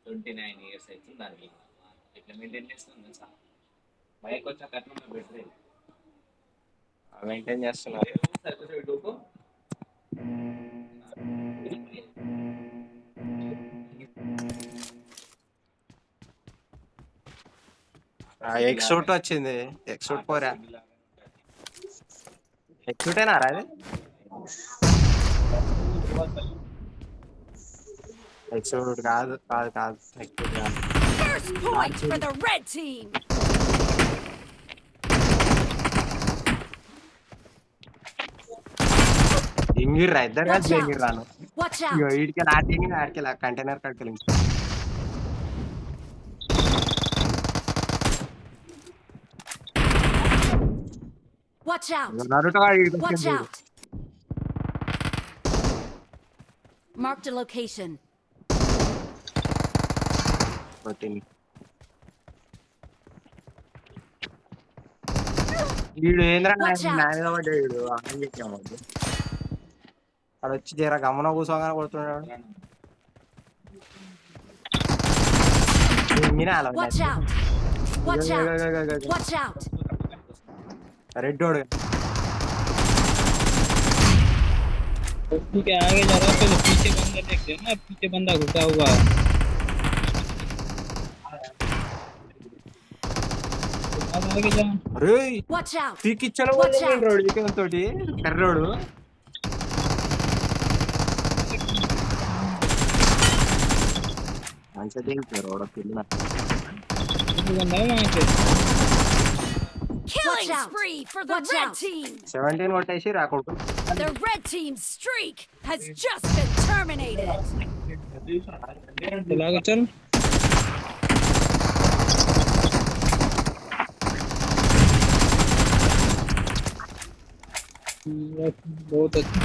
29 years అవుతుంది దానికి. ఎట్లా మెయింటైన్ చేస్తున్నాను తెలుసా? బైక్ వచ్చా కట్నం బెటర్ మెయింటైన్ చేస్తున్నారు. సరిపోతే ఎక్సూట్ వచ్చింది. ఎక్సూట్ పోరా, ఎక్సూటేనా రా అది? ఎక్సూట్ కాదు కాదు కాదు, ఎక్సూట్ కాదు. First point for the red team. ఇంగిర్రా ఇద్దరు Watch కలిసి out. ఇంగిర్రాను. Watch ఇగో out. వీడికి ఆటింగి ఆడికి కంటైనర్ కట్టుకెళ్ళి Watch out. Naruto Watch out. Marked a location. వీడు ఏంద్రా Watch out. నా మీద పడ్డాడు. వీడు అర్థం చెప్పాము అక్కడ వచ్చి జర గమనం కూర్చోగానే కొడుతున్నాడు. Watch out. Watch out. Watch out. రెడ్డోడు कुर्सी के आगे जा रहा है तो पीछे बंदा देखते हैं ना, पीछे बंदा घुसा हुआ है। अब आगे जा। అరే Watch out. పీకిచ్చలో Watch out. రోడ్ వికెన్ తోటి కర్రోడు మంచిగా దించారు రోడ్ పిల్ల. बंदा है वहाँ पे। Killing spree for the red team. 17 కొట్టేసి రాకూడదు. The red team's streak has just been terminated. चला के चल। बहुत अच्छा।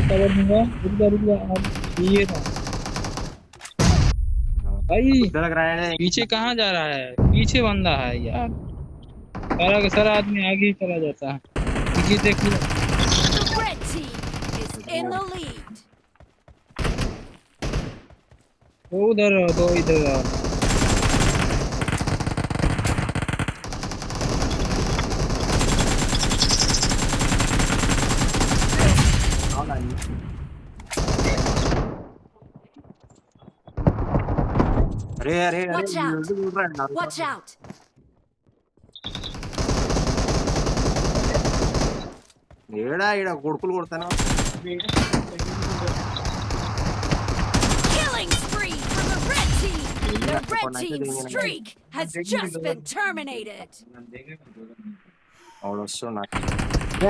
कवर दूंगा। रुक जा अब ये था। भाई ఇద్దరికి రాయడే. पीछे कहाँ जा रहा है? पीछे बंदा है यार। सारा का सारा आदमी आगे ही चला जाता है। पीछे देख लो। The red team is in the lead. दो उधर दो इधर। అరే అరే అరే Watch out. చూడరా Watch out. ఏడా ఈడ కొడుకులు కొడతాను. Killing spree for the red team. The red team's streak has just been terminated. వాడు వస్తున్నా.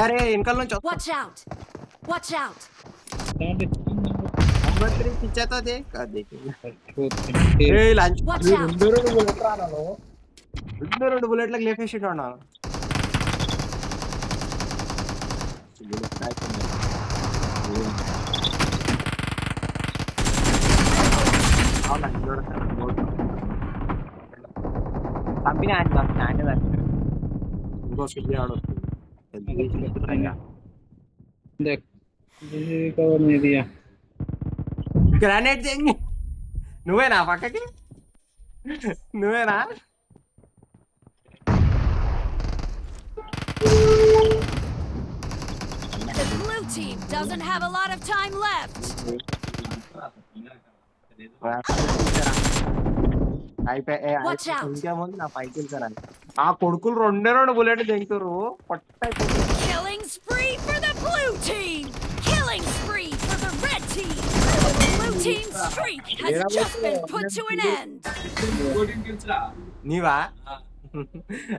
అరే వెనకాల నుంచి Watch out. Watch out. పిచ్చేతో ए లంచ్ Watch out. రెండు బుల్లెట్లకు లేపేసి అవునా పంపిన ఇంకో సిద్ధి ఆడు देख कवर नहीं दिया। గ్రానైట్ చేయండి. నువ్వేనా పక్కకి? నువ్వేనా? The blue team doesn't have a lot of time left. Watch out. ఇంకేముంది నా పైకి వెళ్తారని ఆ కొడుకులు రెండు bullet దింగుతారు. Killing spree for the blue team. Killing spree for the red team. The blue team's streak has just been put to an end. నీవా?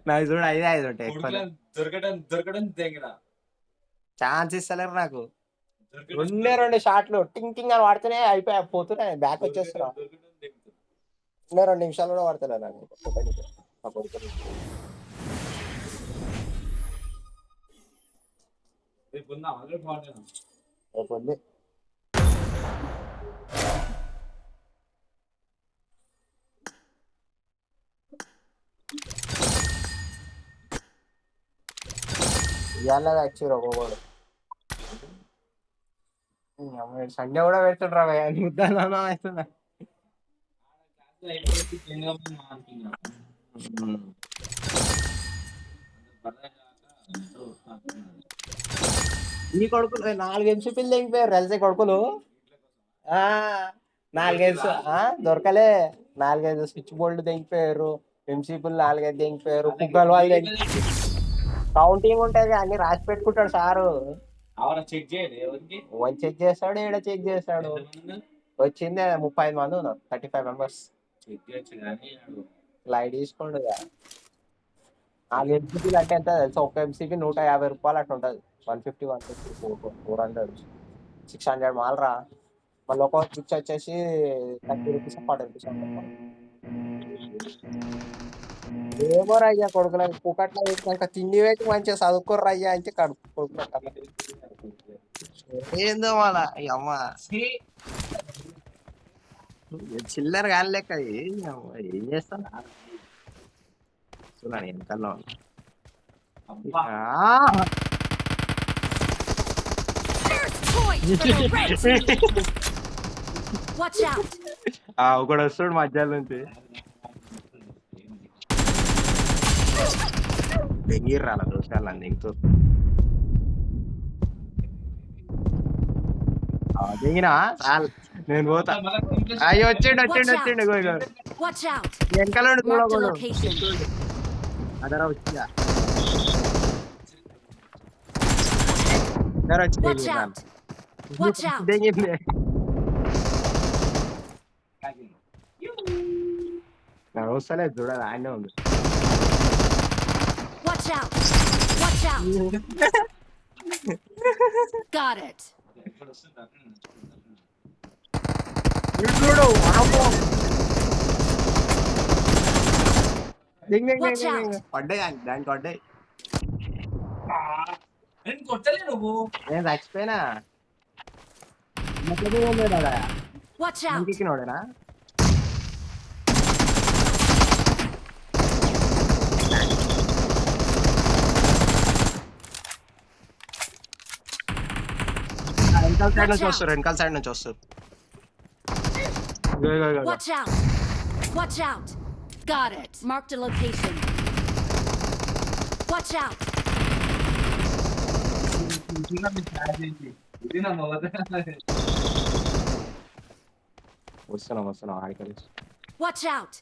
నాకు చూడు 5-5 ఉంటాయి. దొరకడం దగ్గర ఛాన్స్ ఇస్తలేరు నాకు. రెండు షాట్లు టింగ్ టింగ్ అని వాడితేనే అయిపోయా పోతున్నాయి. బ్యాక్ వచ్చేస్తున్నా. 2 నిమిషాలు కూడా పడతలే నాకు. రేపు ఇవాళ వచ్చారు ఒక్కొక్కడు. సండే కూడా పెడుతుండ్రా ముద్దాను అవుతున్నా. ఈ కొడుకులు 4 ఎంసీపీలు దిగిపోయారు తెలిసే కొడుకులు. ఆ 4 దొరకలే. 4 స్విచ్ బోర్డు దిగిపోయారు. ఎంసీపీలు 4 దిగిపోయారు. కుక్కలు వాళ్ళు కౌంటింగ్ ఉంటది, అన్ని రాసి పెట్టుకుంటాడు సారు. చెక్ చేయండి ఎవరికి వన్ చెక్ చేస్తాడు, ఈడ చెక్ చేస్తాడు. వచ్చింది 35 మంది ఉన్నారు, 35 మెంబర్స్. చెక్ చేయొచ్చు కానీ లైట్ తీసుకోండి. 4 ఎంసీపీలు అంటే ఎంత తెలుసా? ఒక ఎంసీపీ 150 రూపాయలు అట్లా ఉంటుంది. 150, 150, 400, 600 మాలరా. మళ్ళీ ఒక స్విచ్ వచ్చేసి 30 రూపీస్, 40 రూపీస్ ఉంటుంది. ఏమో రయ్యా కొడుకుల పుకట్లా పెట్టినాక తిండి పెట్టి మంచిగా చదువుకోరు రయ్యా అంటే కడుపు కొడుకు ఏందో వాళ్ళ అమ్మ చిల్లర కాని లెక్క. ఏం చేస్తాను చూడండి వెనకల్లో. First point for the red team. Watch out. ఒకడు వస్తాడు మధ్యాహ్నం నుంచి దెంగిర్రా అలా దోషాలు నన్ను దిగుతూ దిగినా చాలు నేను పోతా. అయ్యో వచ్చిండు Watch out. వెనకాల Mark the location. అదరా వచ్చిందా Watch out. Watch out. దిగింది. వస్తలేదు చూడాలి, ఆయనే ఉంది. Watch out. Watch out. Got it. చూడు పడ్డాయి దానికి పడ్డాయి. కొట్టలే నువ్వు నేను చచ్చిపోయినా. Watch out. ఎక్కినోడేనా? వెనకాల సైడ్ నుంచి వస్తారు, వెనకాల సైడ్ నుంచి వస్తారు. Watch out. Watch out. Got it. Marked a location. Watch out. వస్తున్నాం ఆడికి. Watch out.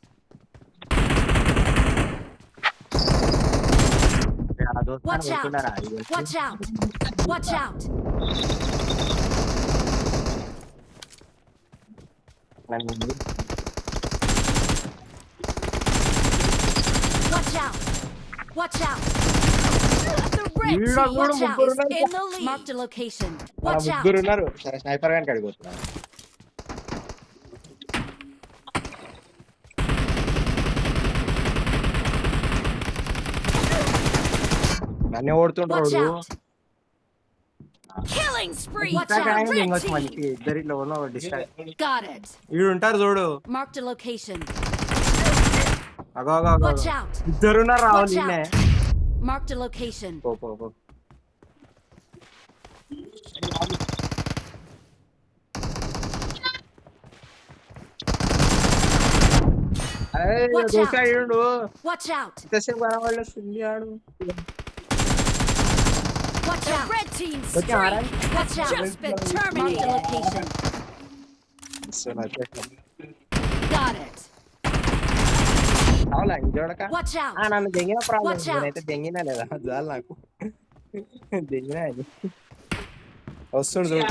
Watch out. Watch out. Watch out. Watch out. Watch out. The red team. Watch out. Is in the lead. Marked a location. Watch out. ముగ్గురు ఉన్నారు. Sniper గానికి అడిగిపోతున్నారు. నన్నే ఓడుతుండ్రు. Watch out. Killing spree. Watch out. Red team. మంచి ఇద్దరిలో ఉన్న distract. Got it. వీడు ఉంటారు చూడు. Marked a location. అగో Watch out. ఇద్దరున్నారు రావాలి Watch నిన్నే. out. Marked a location. పో Watch దోసాడు. Watch out. ఇంతసేపు కనవాళ్ళు వస్తుంది ఆడు. Watch out. Red team Watch strike out. has just been terminated. Marked a location. Got it. అవునా చూడక Watch out. నన్ను దెంగిన ప్రాబ్లం. Watch out. నేనైతే దెంగినా లేదా చాలు నాకు. దెంగినా అది వస్తుడు చూడు.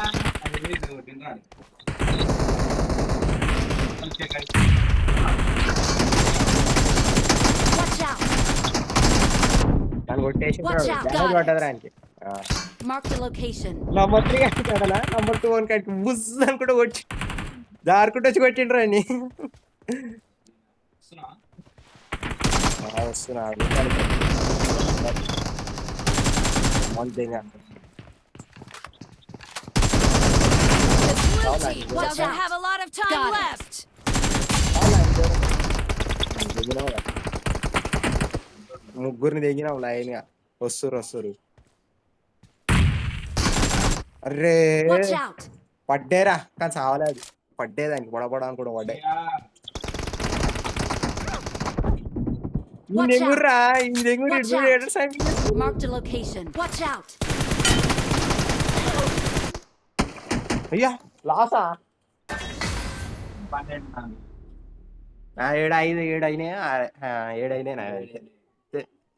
Watch out. నన్ను కొట్టేసి Watch out. డ్యామేజ్ పడ్డది రానికి. Marked a location. నంబర్ 3 కట్టాడనా, నంబర్ 2 అని కట్టి బుజ్ అనుకుంటూ కొట్టి జారుకుంటూ వచ్చి కొట్టిండ్రు అని. వస్తున్నాడు The blue team doesn't have a lot of time left. ముగ్గురిని దిగినాం లైన్ గా. వస్తురు. అరే Watch out. పడ్డేరా కానీ చావలేదు. పడ్డేదానికి బొడబడ అని కూడా పడ్డాయి. Watch out! ఇందెంగుర్రా ఇందెంగురు Watch ఇటు out. ఎటు side Marked a location. Watch out! అయ్యా లాసా 12 ఏడు ఐదు ఏడు అయినాయి ఏడు అయినాయి నా అయితే.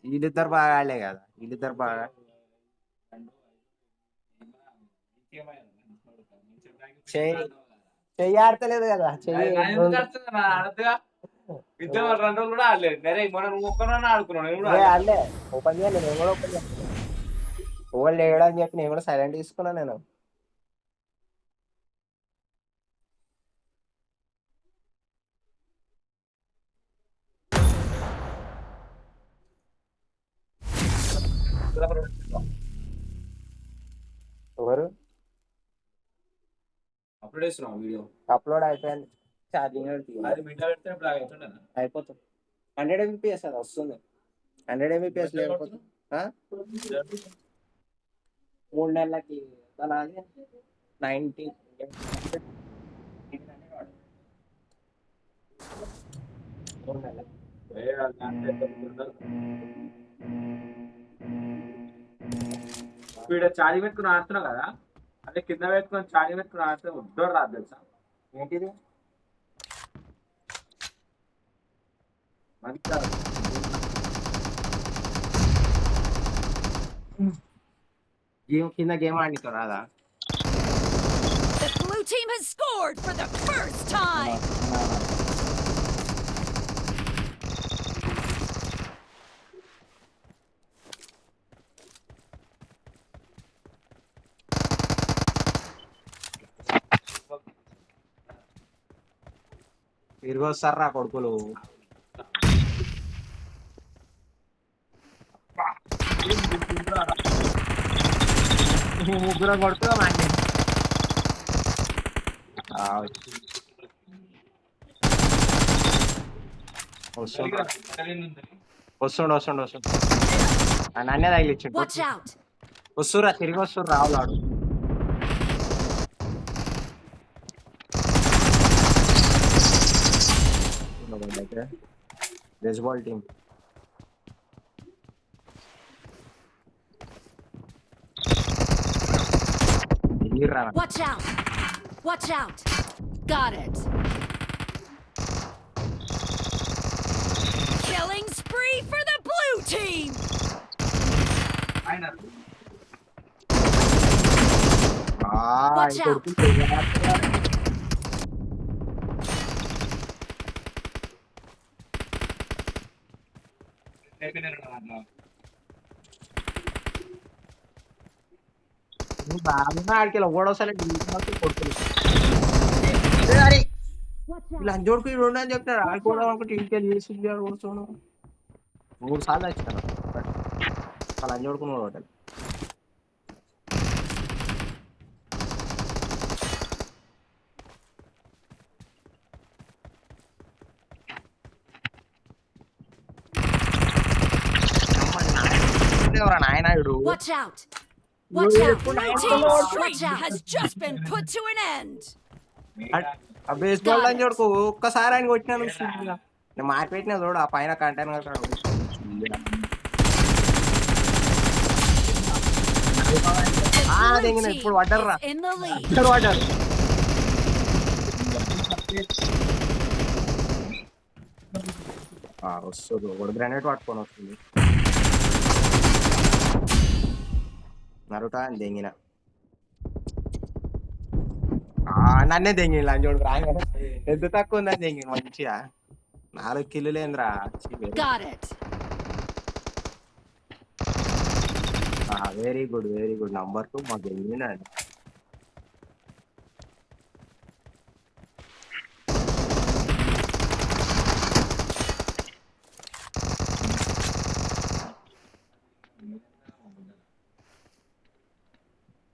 వీళ్ళిద్దరు బాగా ఆడలే కదా వీళ్ళిద్దరు బాగా చెయ్యి ఆడతలేదు కదా చెయ్యి ఇద్దరు 2 రోజులు కూడా ఆడలేదు. నేనే మొన్న నువ్వు ఒక్కరోజు ఆడుకున్నావు, నేను కూడా ఏ ఆడలే ఓపెన్ చేయాలి నేను కూడా ఓపెన్ చేయాలి ఓళ్ళు లేడు అని చెప్పి నేను కూడా సైలెంట్ తీసుకున్నా నేను ఎవరు అప్లోడ్ చేస్తున్నావు వీడియో. అప్లోడ్ అయిపోయింది ఛార్జింగ్ అది మింటా పెడితే ఇప్పుడు అవుతుండేనా? అయిపోతుంది 100 MBPS అది వస్తుంది 100 MBPS లేకపోతే 3 నెలలకి అలాగే 90 3 నెలలకి ఇప్పుడు ఛార్జింగ్ పెట్టుకుని ఆడుతున్నావు కదా, అదే కింద పెట్టుకొని ఛార్జింగ్ పెట్టుకుని ఆడితే ఉద్దరు రాదు తెలుసా. ఏంటిది మంచిగా గేమ్ కింద గేమ్ ఆడితో రాదా The blue team has scored for the first time. తిరిగి వస్తారా కొడుకులు ముగ్గురం కొడుతున్నా మాండి వస్తుండు వస్తుండు వస్తుండు నన్నే తగిలిచ్చిండు Watch out! వస్తుర్రా తిరిగి వస్తుర్రు రావులాడు baseball team Watch out! Watch out! Got it. Killing spree for the blue team. Watch out! బాగా ఆడికి ఓడవసలే కొడుకులు లంచ్ కొడుకు ఈ రెండు అని చెప్తాడు ఆడుకోవడం అనుకుంటే ఇంటికి చేసి కూర్చోను 3 సార్లు వచ్చిన లంచ్ కొడుకుని hotel నాయనాయుడు Watch out! Watch out! Blue team's streak has just been put to an end. ఆ బేస్బాల్ లంచ్ కొడుకు ఒక్కసారి ఆయన కొట్టినాను నేను మార్పెట్టినా చూడు ఆ పైన కంటైనర్ The blue ఇప్పుడు team పడ్డర్రా is in the lead. ఇక్కడ పడ్డారు వస్తుంది ఒకడు గ్రానైట్ పట్టుకొని వస్తుంది నరుట అని దెంగిన నన్నే దెంగిన లంచోడు రాగానే ఎంత తక్కువ ఉందని దెంగిన మంచిగా 4 కిలోలేంద్రా Got it. Very good number 2 మాకు దెంగినాడు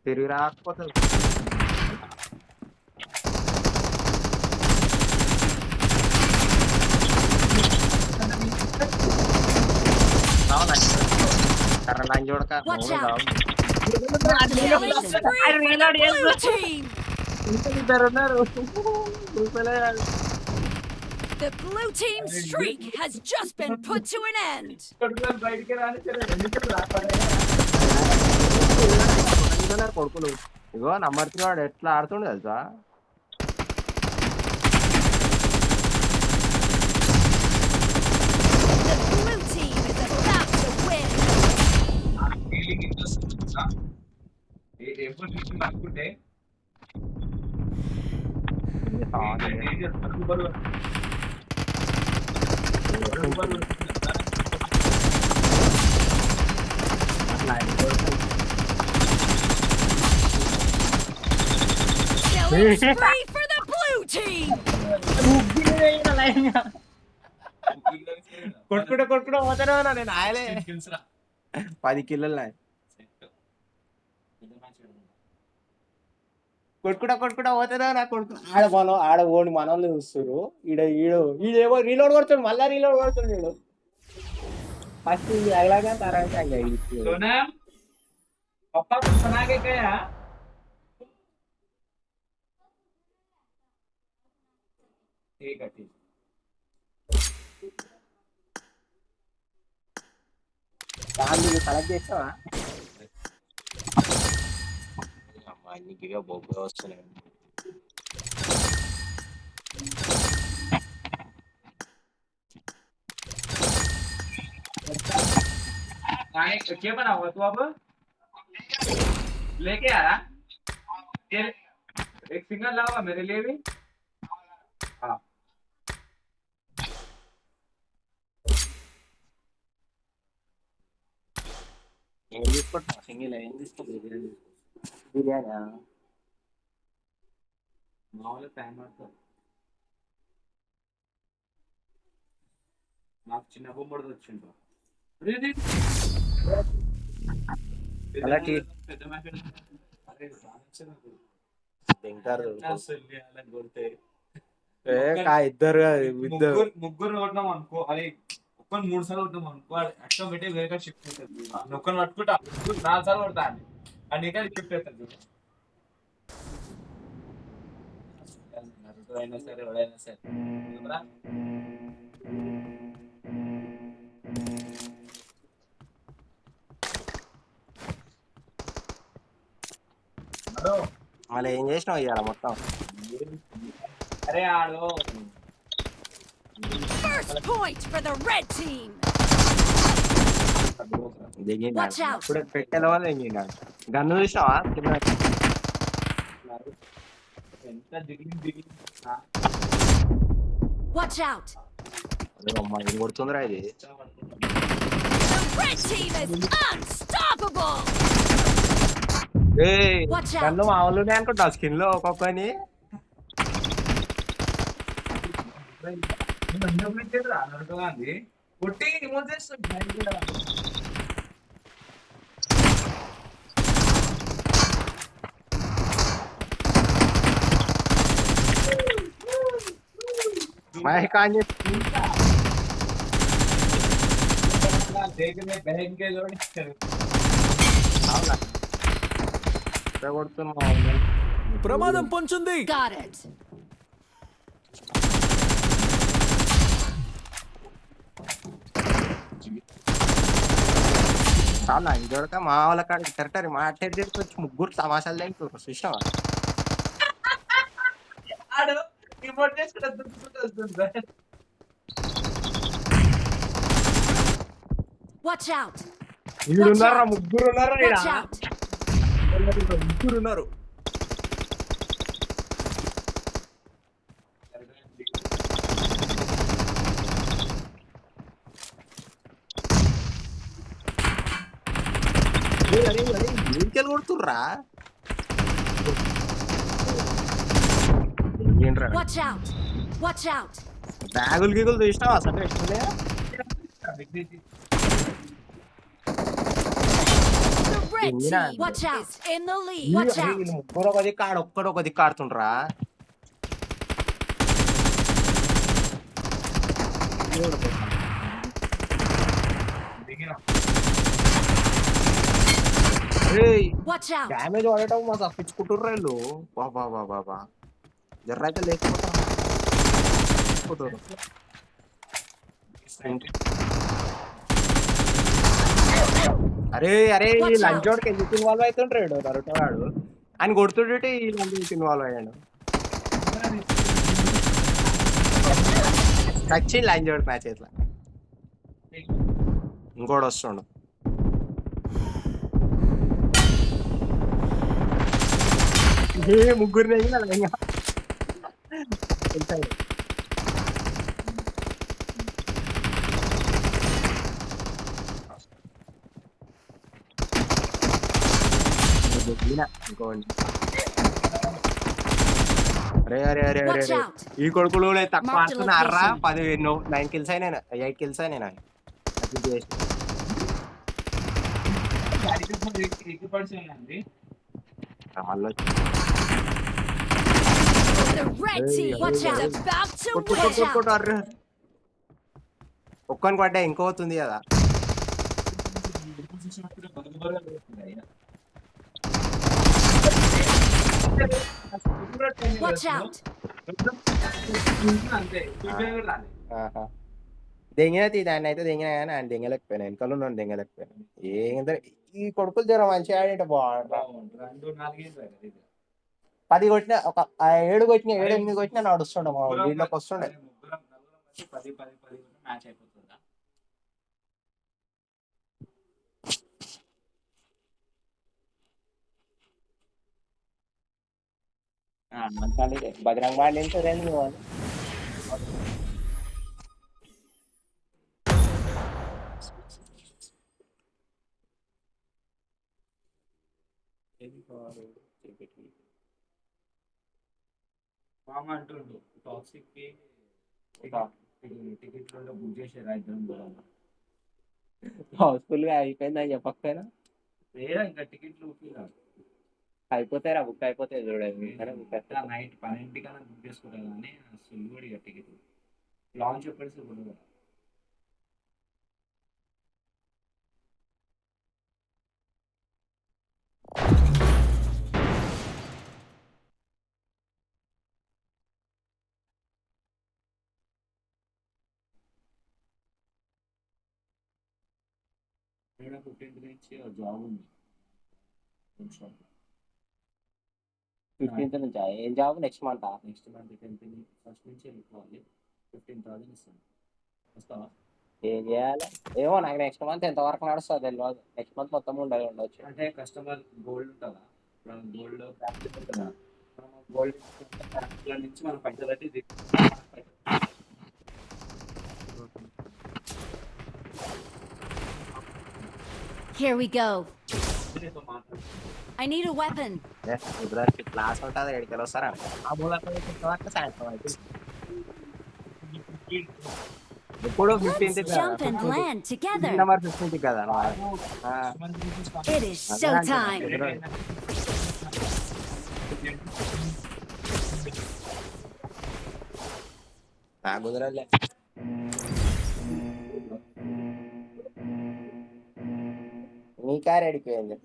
తిరిగి రాకపోతే కర్ర లంచ్ చూడక Watch out! Killing spree for the blue team. ఇద్దరు ఉన్నారు The blue team's streak has just been put to an end. బయటికి రాని కొడుకులు ఇగో నంబర్ 3 వాడు ఎట్లా ఆడుతుండు తెలుసా? The blue team is about to win. Feeling interest ఎప్పుడు చూసి అనుకుంటే Killing spree for the blue team. కొట్టుకుంటూ పోతానే ఉన్నా నేను ఆయలే 10 కిలోలు నాయి. కొట్టుకుంటా పోతానే నా కొడుకు ఆడ ఓడి మనల్ని చూస్తారు. ఈడేమో రీలోడ్ కొడుతుంది, మళ్ళా రీలోడ్ కొడుతుంది. వీడు ఫస్ట్ అగలాగా తర్వాత सोना पापा कुछ बना के गया ठीक है ठीक దాన్ని కలెక్ట్ చేస్తావా? అమ్మా నీకు బొబ్బు వస్తున్నాయి. क्या बना हुआ तू अब लेके आ रहा एक सिंगल लाओगा मेरे लिए भी हाँ ఏం తీసుకుంటా? సింగిల్ ఏం తీసుకుంటా? బిర్యానీ మామూలుగా టైం పడుతుంది నాకు చిన్న బొమ్మడు వచ్చిండు అలా పెద్ద తింటారు కొడితే ఇద్దరు ముగ్గురు కొట్టినాం అనుకో అది ఒక్కని 3 సార్లు కొట్టినాం అనుకో ఆటోమేటిక్ వేరే షిఫ్ట్ అవుతుంది ఒక్కని పట్టుకుంటా 4 సార్లు కొడతా అని ఇంకా షిఫ్ట్ అవుతుంది అయినా సరే ఎవడైనా సరే మళ్ళీ ఏం చేసినావు ఇవాళ మొత్తం? అరే ఆడు First point for the red team. దిగిండా Watch out. ఇప్పుడు పెట్టెల వల్ల దిగిండా? గన్ను చూసావా? ఎంత దిగి Watch out. అమ్మా ఇది కొడుతుందిరా ఇది. The red team is unstoppable. Watch out. Gun మామూలునే అనుకుంటా స్కిన్ లో ఒక్కొక్కని. కొట్టి రిమూవ్ చేస్తుంది మైక్ ఆన్ చేసి देखने बहन के जोड़ी అవునా కొడుతున్నావు? ప్రమాదం పొంచుంది. Got it. చాలా ఇంకొక మా వాళ్ళ కాడికి తిరటారు మాట్లాడి వచ్చి ముగ్గురు తమాషాలు లేకపోతే చూసావా? ఆడు రిమోట్ చేసుకుంటే వస్తుంది Watch out. వీడున్నారా? ముగ్గురు ఉన్నారా? Watch out. ముగ్గురు ఉన్నారు. ఇంకెళ్ళి కొడుతుర్రా? Watch out. Watch out. బ్యాగులు గీగులు చూసినావా అసలు? ఎట్లనే The red Yeah. team watch out. Is in the lead. Watch out. ముగ్గురు ఒక దిక్కు ఆడ ఒక్కడు ఒక దిక్కు ఆడుతుండ్రా? Watch out. డ్యామేజ్ పడటం మా తప్పించుకుంటుర్రు వీళ్ళు. బాబా బాబా జర్ర అయితే లేకపోతా చేసుకుంటారు. అరే అరే ఈ Watch out. లంచోడికి ఎందుకు ఇన్వాల్వ్ అవుతుంటాడు నరుటో వాడు అని కొడుతుంటే ఈ లంచోడికి ఇన్వాల్వ్ అయ్యాడు. వచ్చింది లంచోడి మ్యాచ్ ఇట్లా ఇంకోటి వస్తుండు. ముగ్గురిని ఇంకా ఇంకోండి. అరే అరే అరే అరే Watch అరే out. ఈ కొడుకులు తక్కువ Marked ఆడుతున్నారా? location. 9 kills అయినా 8 kills అయినా నాకు. అది చేసి. అండి మళ్ళీ వచ్చి. The red Hey, team watch is out. about to కొట్టు, win. కొట్టు, కొట్టు, అర్రే. ఒక్కని పడ్డా ఇంకో అవుతుంది కదా. Watch out. అంతే ఆహా. దెంగిన దాన్ని అయితే దెంగిన కానీ ఆయన దెంగలేకపోయినా వెనకాల ఉన్నాను దెంగలేకపోయినా. ఏంటంటే ఈ కొడుకులు జర మంచిగా ఆడింటే బాగుంటా. 10 కొట్టిన ఒక 7 కొట్టిన 7 8 కొట్టిన నడుస్తుండే మా వీళ్ళకి వస్తుండే. ముగ్గురం 10 మ్యాచ్ అయిపోతుందా? బజరంగ్ బాండ్ ఏంటో మామ అంటుండు టాక్సిక్ కి టికెట్లు బుక్ చేసారా ఇద్దరం పోదాం. హౌస్ఫుల్ గా అయిపోయిందని చెప్పకపోయినా లేదా ఇంకా టికెట్లు అయిపోతాయిరా బుక్ అయిపోతాయి చూడండి. నైట్ 12 కన్నా బుక్ చేసుకుంటారు కానీ అసలు కూడా ఇక టికెట్ లాంచ్ ఎప్పటిసి కూడా ఇక్కడ 15th నుంచి జాబ్ ఉంది 15th నుంచి ఏం job next month next month 10th first నుంచి వెళ్ళిపోవాలి. 15,000 ఇస్తాను. వస్తావా? ఏం చేయాలి ఏమో నాకు నెక్స్ట్ మంత్ ఎంత వరకు నడుస్తుంది తెలియదు. నెక్స్ట్ మంత్ మొత్తం ఉండొచ్చు. అంటే కస్టమర్ గోల్డ్ ఉంటుందా? గోల్డ్ ప్రాక్టీస్ ఉంటుందా? గోల్డ్ నుంచి మనం పైసలు కట్టి Here we go. I need a weapon. Class ఉంటుంది ఎడికెళ్ళి వస్తారా ఆ మూలక సాయంత్రం అయితే ఎప్పుడు Let's jump and 15th land together. Number 15th కదా. It is showtime. నా కుదరలే. నీ కార్ అడిపోయింది.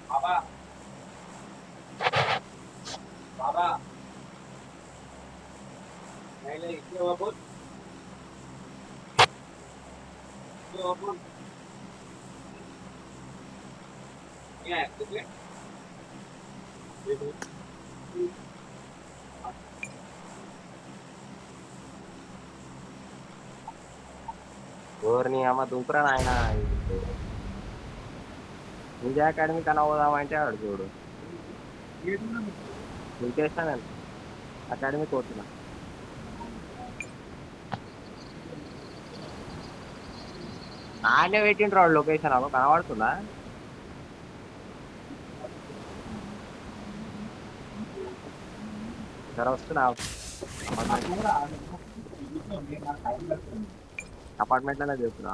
బాబా బాబా ఎవరిని అమ్మ దుంకురా నాయన. విజయ అకాడమీ కన్నా పోదామంటే ఆడు చూడు ఇంకేస్తా నేను అకాడమీ కోరుతున్నా. ఆడనే పెట్టిండ్రు వాడు లొకేషన్ అవ్వ కనబడుతుందా? జర వస్తున్నా అపార్ట్మెంట్ లోనే చెప్తున్నా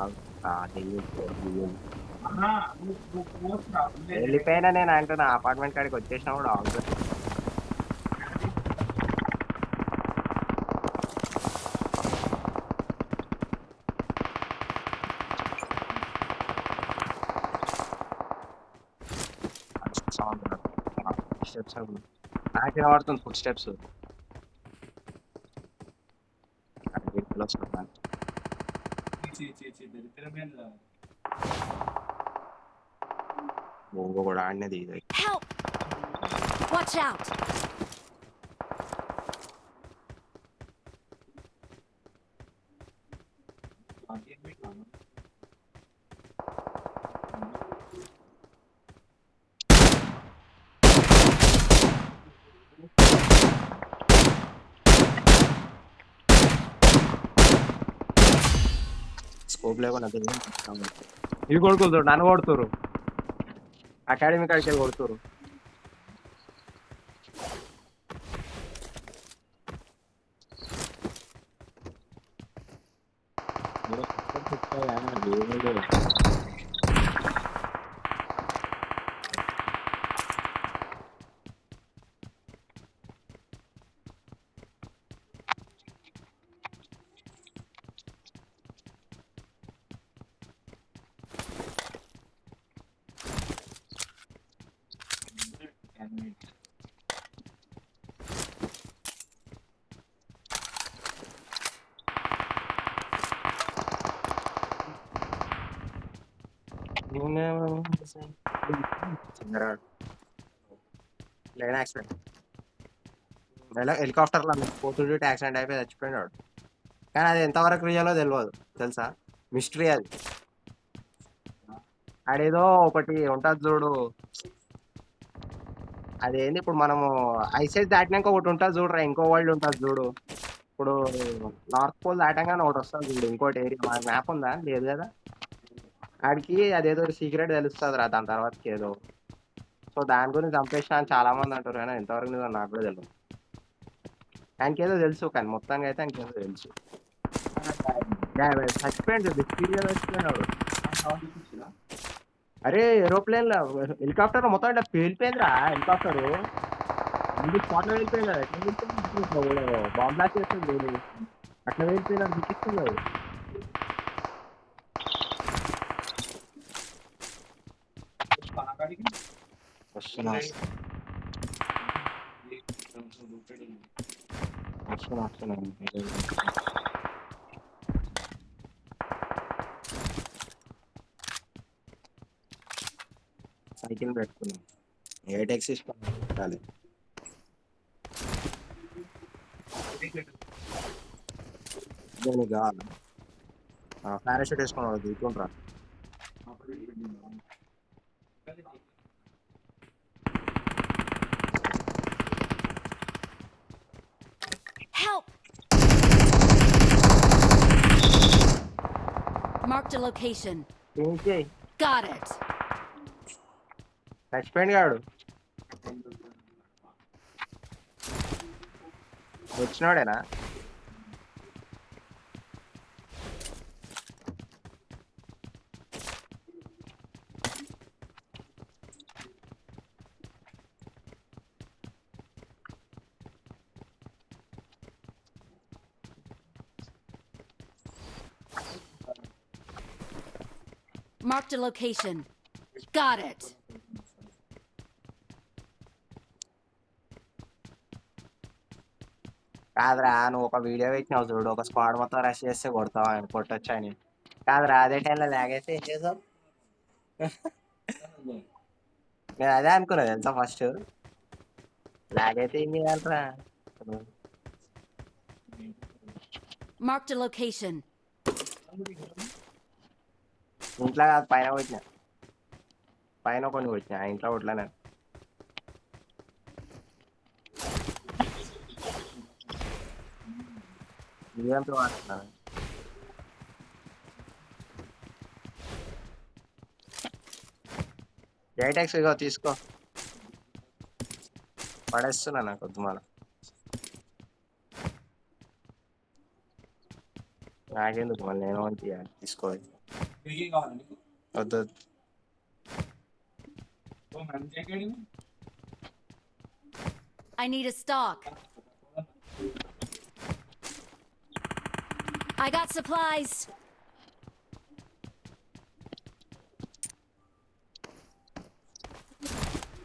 వెళ్ళిపోయినా నేను అంటున్నా అపార్ట్మెంట్ కాడికి వచ్చేసినా కూడా ఆగుతుంది. సౌండ్ స్టెప్స్ నాకు వినబడుతుంది ఫుడ్ స్టెప్స్ వస్తున్నాను. దరిద్రమైన బొంగు కూడా ఆడినది ఇది. Help! Watch out! స్కోప్ లేకుండా ఇవి కొడుకుతారు నన్ను కొడుతురు అకాడమీ కాడికి వెళ్ళి కొడుతురు. లేని యాక్సిడెంట్ హెలికాప్టర్ లో పోతుంటే యాక్సిడెంట్ అయిపోయి చచ్చిపోయినాడు. కానీ అది ఎంతవరకు రియలో తెలియదు తెలుసా, మిస్టరీ అది. ఆడేదో ఒకటి ఉంటుంది చూడు, అదేంది ఇప్పుడు మనము ఐసైడ్ దాటినాక ఒకటి ఉంటుంది చూడరా, ఇంకో వరల్డ్ ఉంటుంది చూడు. ఇప్పుడు నార్త్ పోల్ దాటంగానే ఒకటి వస్తుంది చూడు, ఇంకోటి ఏరియా మ్యాప్ ఉందా లేదు కదా. ఆడికి అదేదో సీక్రెట్ తెలుస్తుంది రా దాని తర్వాతకి ఏదో. సో దాని గురించి చంపేసిన అని చాలా మంది అంటారు కానీ ఎంతవరకు నిజం నాకు కూడా తెలియదు. ఆయనకి ఏదో తెలుసు కానీ మొత్తానికి అయితే ఆయనకి ఏదో తెలుసు. చచ్చిపోయాడు చచ్చిపోయినాడు. అరే ఏరోప్లేన్ లో హెలికాప్టర్ మొత్తం ఇట్లా పేలిపోయిందిరా. హెలికాప్టర్ ముందు స్పాట్ లో వెళ్ళిపోయింది కదా, ఎట్లా వెళ్ళిపోయింది బాంబ్ బ్లాస్ట్ చేస్తుంది అట్లా వెళ్ళిపోయినాడు దిక్కిస్తున్నాడు. వస్తున్నా వస్తున్నా వస్తున్నా సైకిల్ పెట్టుకున్నాం. ఏ ట్యాక్సీ పెట్టాలి. నీకు కావాలి పారాషూట్ వేసుకున్నాడు దిగుతుండ్రా. Help! Marked a location. ఏంటి Got it. చచ్చిపోయింది కాడు వచ్చినాడేనా. Marked a location. Got it. కాదురా నువ్వు ఒక వీడియో పెట్టినావు చూడు, ఒక స్క్వాడ్ మొత్తం రష్ చేస్తే కొడతావా అని కొట్టొచ్చు అని. కాదురా అదే టైంలో లాగైతే ఏం చేసావు. నేను అదే అనుకున్నా తెలుసా ఫస్ట్, లాగైతే ఏం చేయాలరా. Marked a location. ఇంట్లో కాదు పైన కొట్టినా, పైన కొన్ని కొట్టినా ఇంట్లో కొట్టలే. నేను వాడుతున్నాను. జైటెక్స్ ఇగో తీసుకో, పడేస్తున్నా నాకు వద్దు మళ్ళా. నాకెందుకు మళ్ళీ నేను తీసుకోవాలి నీకేం కావాలి నీకు? వద్దు. ఓ మంచి ఎక్కడి? I need a stock. I got supplies.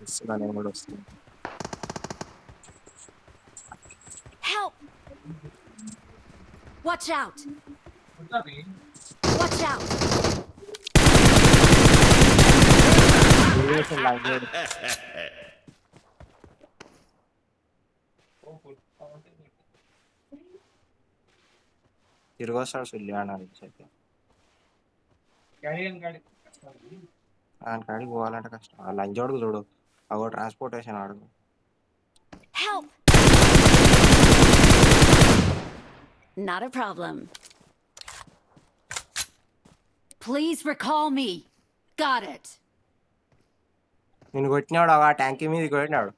ఇస్తున్నా నేను కూడా వస్తున్నా. Help! Watch out! ఉంటావి. Watch out! Duration like that. ఓ ఫుడ్ కావాలి. తిరిగి వస్తాడు సుల్లి అన్నాడు అయితే క్యారియన్ గాడి. దాని కాడికి పోవాలంటే కష్టం. ఆ లంచ్ అడుగు చూడు, అగో ట్రాన్స్పోర్టేషన్ అడుగు. Help! Not a problem. Please recall me. Got it. నేను కొట్టినాడు ఆ ట్యాంకీ మీద కొట్టినాడు.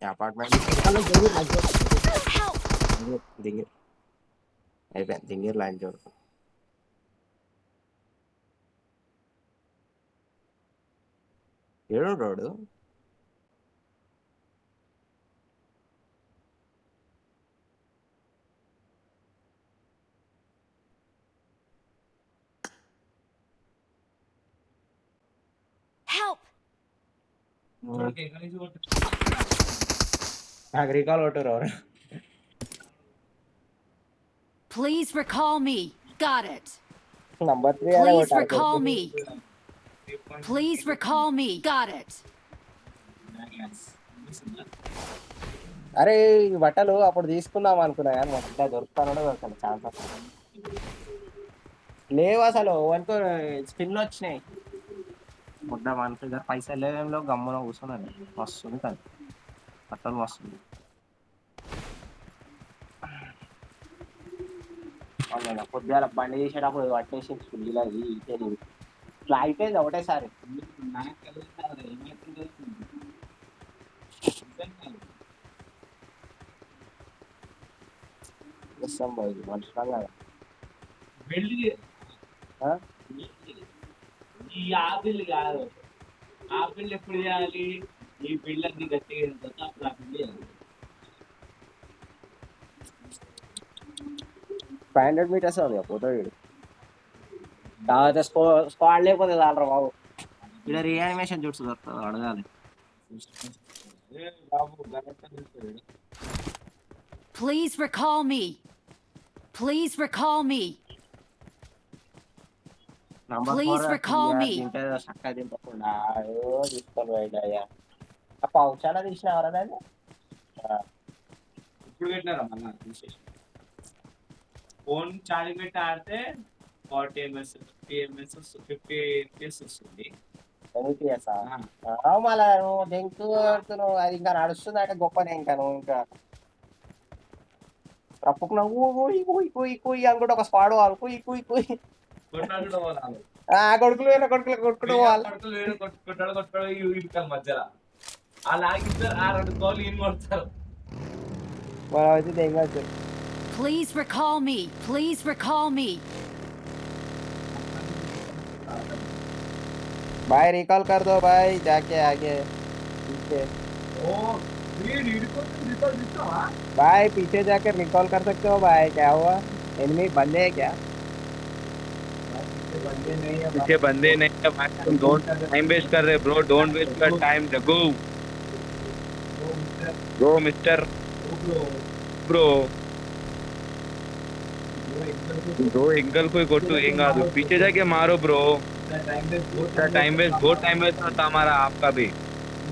Apartment Help! దిగి అయిపోయింది. దింగిర్ లంచ్ చూడు. ఏడో రోడ్డు Help! చూడకి ఎక్కడి నుంచి కొట్టు. నాకు రీకాల్ కొట్టారు ఎవరు. Please recall me. Got it. Number 3 Please recall me. Please recall me. Got it. అరే ఈ బట్టలు అప్పుడు తీసుకుందాం అనుకున్నా కానీ మా బట్ట దొరుకుతానో దొరకాలి ఛాన్స్ లేవు అసలు. అనుకో స్పిన్లు వచ్చినాయి. ముద్ద మనకి దగ్గర పైసలు లేవేంలో గమ్మున కూర్చున్నాను. వస్తుంది కానీ బట్టలు వస్తుంది. పొద్దుగాల బండి చేసేటప్పుడు పట్టేసి స్పిన్లో తెలియదు ఇట్లా అయిపోయింది ఒకటేసారి. ఇస్తాం బాయ్ మనుషులం కదా. వెళ్ళి ఆ? ఈ ఆపిల్ కాదు. ఆపిల్ ఎప్పుడు చేయాలి? ఈ బిల్డ్ అన్ని గట్టిగా అయిన తర్వాత అప్పుడు ఆపిల్ చేయాలి. 500 మీటర్స్ ఉంది పోతాడు వీడు. కాకపోతే స్క్వాడ్ లేకపోతే చాలరా బాబు. ఇక్కడ రీయానిమేషన్ చూసి దొరుకుతుంది అడగాలి. ఏ బాబు గలట్ చేస్తాడు. Please recall me. Please recall me. Number Please 4 recall me. తింటే చక్కగా తింటకుండా తీసుకొని పోయినాయా. ఆ పౌచాలా తీసిన ఎవరైనా ఇప్పుడు పెట్టినారా మళ్ళా తీసేసి. ఫోన్ ఛార్జింగ్ పెట్టి ఆడితే 40 ms 50 ms 50 FPS వస్తుంది. ఎన్పిఎస్ మళ్ళా నువ్వు దెంకు నువ్వు అది ఇంకా నడుస్తుంది అంటే గొప్పనే. ఇంకా నువ్వు ఇంకా తప్పుకున్నా కూయి కూయి కూయి కూయి అనుకుంటే ఒక స్పాడ్ పోవాలి. కూయి కూయి కూయి కొట్టాడు పోవాలి. కొడుకులు వేరే కొట్టుకుంటూ పోవాలి. కొట్టాడు ఇటుకల మధ్యలో ఆ లాగిస్తారు. ఆ 2 గోళ్ళు ఈయన కొడతారు. మనం అయితే దెంగచ్చు. Please recall me. Please recall me. भाई रिकॉल कर दो भाई जाके आगे पीछे. ఓ వీడు ఇడుకొని తీస్తావా? भाई पीछे जाकर रिकॉल कर सकते हो भाई. क्या हुआ एनिमी बंदे है क्या? पीछे बंदे नहीं है भाई. तुम डोंट टाइम वेस्ट कर रहे bro. Don't waste your time Jagu. Bro mister bro bro angle कोई కొట్టు ఏం కాదు. पीछे जाके मारो ब्रो. टाइम वेस्ट बहुत टाइम वेस्ट होता हमारा आपका भी.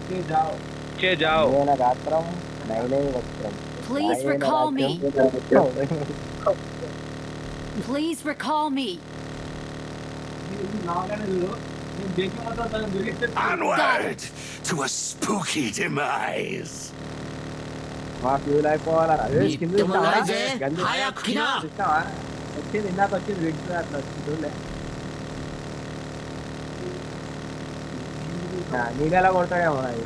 पीछे जाओ. నేను రాత్రం నైనే వస్త్రం. Please recall me. Please recall me. Onward to a spooky demise. మా ఫ్యూల్ అయిపోవాలా. కింద చూస్తావా వచ్చింది ఇందాక వచ్చింది వింటుంది అట్లా వచ్చింది. నీళ్ళలో కొడతాడేమో అది.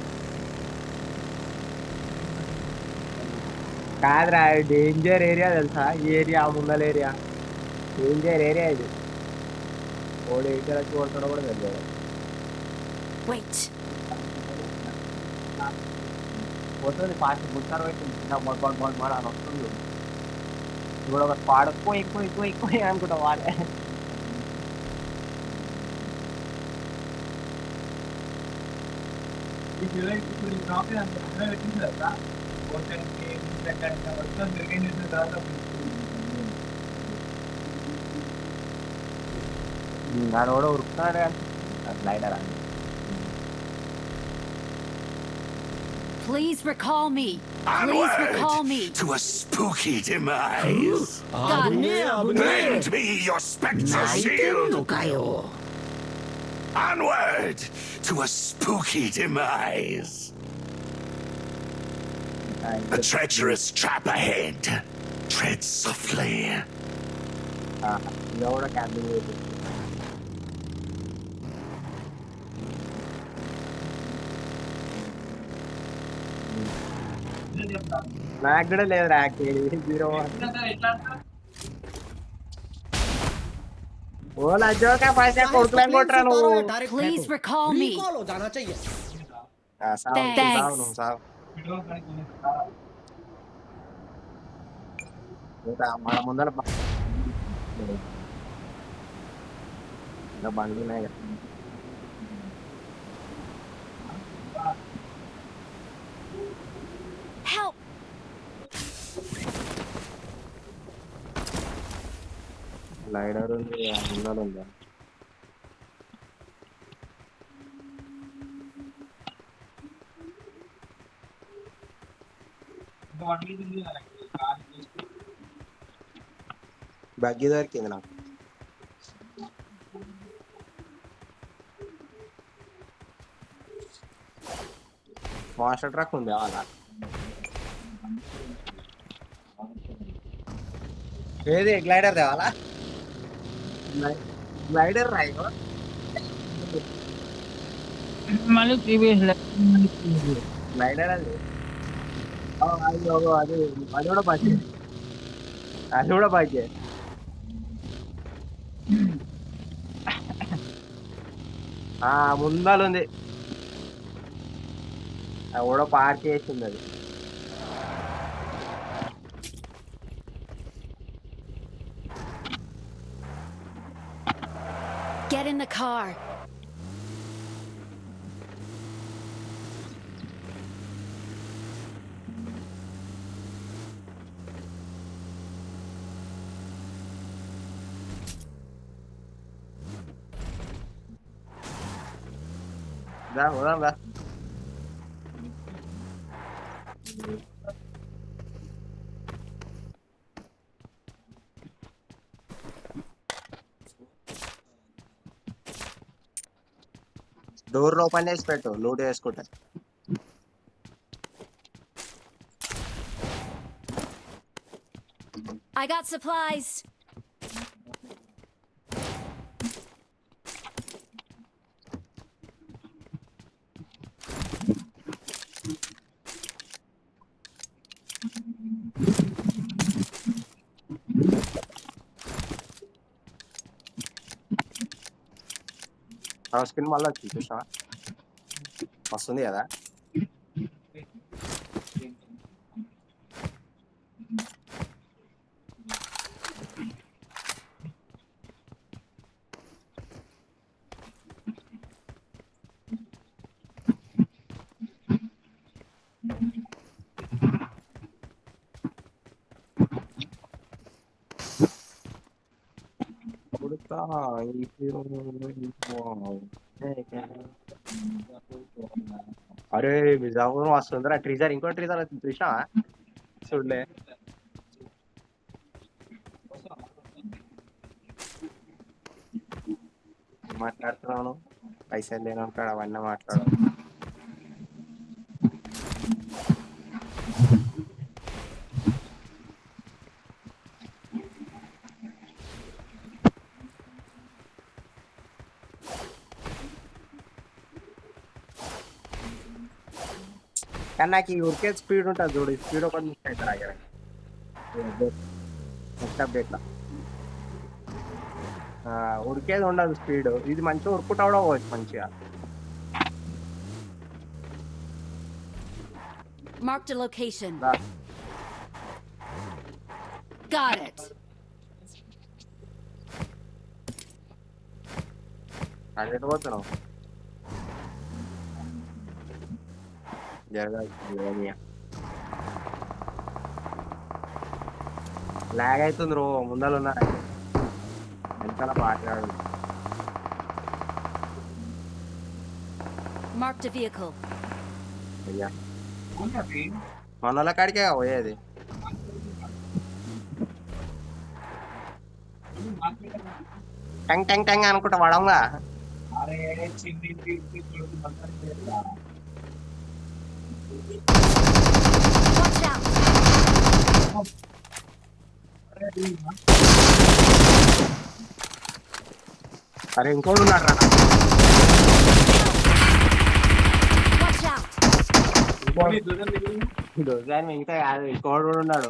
కాదురా డేంజర్ ఏరియా తెలుసా ఈ ఏరియా ముందల ఏరియా డేంజర్ ఏరియా ఇది ఓడి ఏరియా వచ్చి కొడతాడో కూడా తెలియదు Wait. పోతుంది ఫాస్ట్ ముట్టారు పెట్టింది చిన్న మొడ అని వస్తుంది ఇప్పుడు ఒక స్పాడ్ ఎక్కువ అనుకుంటా వాళ్ళే ఈ పిల్లలకి ఇప్పుడు ఈ షాప్ అంత చిన్న పెట్టింది కదా హోటల్కి ఇంట్లో మొత్తం తిరిగి చేసిన తర్వాత నాడు కూడా ఉరుకుతున్నాడు కానీ గ్లైడర్ అని Please recall me. Please recall me. Onward to a spooky demise. Got it. Lend me your spectre shield. Onward to a spooky demise. A treacherous trap ahead. Tread softly. ఇది కూడా క్యాంపింగ్ నాకు కూడా లేదు actually 0 ఓ లజ్జోకా పైసా కొడుకులని కొట్టరా నువ్వు Please recall me. సావు నువ్వు సావు మన ముందర బండ్లు ఉన్నాయి కదా Help. లైడర్ ఉంది ముందర ఉందా బగ్గి దొరికింది నాకు మాస్టర్ ట్రక్ ఉంది వాళ్ళ ఏది గ్లైడర్ తేవాలా గ్లైడర్ రాయో మళ్ళీ ప్రీవియస్ గ్లైడర్ అది అయ్యో అది అది కూడా బాగా అది కూడా బాగా ముందాలుంది అది కూడా పార్క్ చేసింది అది Get in the car. పోదాం రా డోర్ ఓపెన్ చేసి పెట్టు లూట్ వేసుకుంటా I got supplies. స్కిన్ మళ్ళీ వచ్చింది చూసావా వస్తుంది కదా అరే నిజాము వస్తుందిరా ట్రీజర్ ఇంకో ట్రీజర్ వచ్చింది చూసావా చూడలే మాట్లాడుతున్నాను పైసలు లేను అంటాడు అవన్నీ మాట్లాడు కానీ నాకు ఈ ఉరికే స్పీడ్ ఉంటుంది చూడు, ఈ స్పీడ్ ఒకటి మిస్ అవుతుంది దగ్గర నెక్స్ట్ అప్డేట్లో. ఉరికేది ఉండదు స్పీడ్, ఇది మంచిగా ఉరుకుంటా కూడా పోవచ్చు మంచిగా. Marked a location. రా. Got it. అది ఎటు పోతున్నావు? లాగ్ అవుతుంది రో, ముందర ఉన్నా వెనకాల పాటగాడు. Marked a vehicle. అయ్యా మనోళ్ళ కాడికే పోయేది. టంగ్ టంగ్ టంగ్ అనుకుంటా పడంగా. అరే చిన్ని Watch out. అరే ఇంకోడు ఉన్నాడు రా. Watch out. దోసారి మిగతా కాదు, ఇంకోడు కూడా ఉన్నాడు.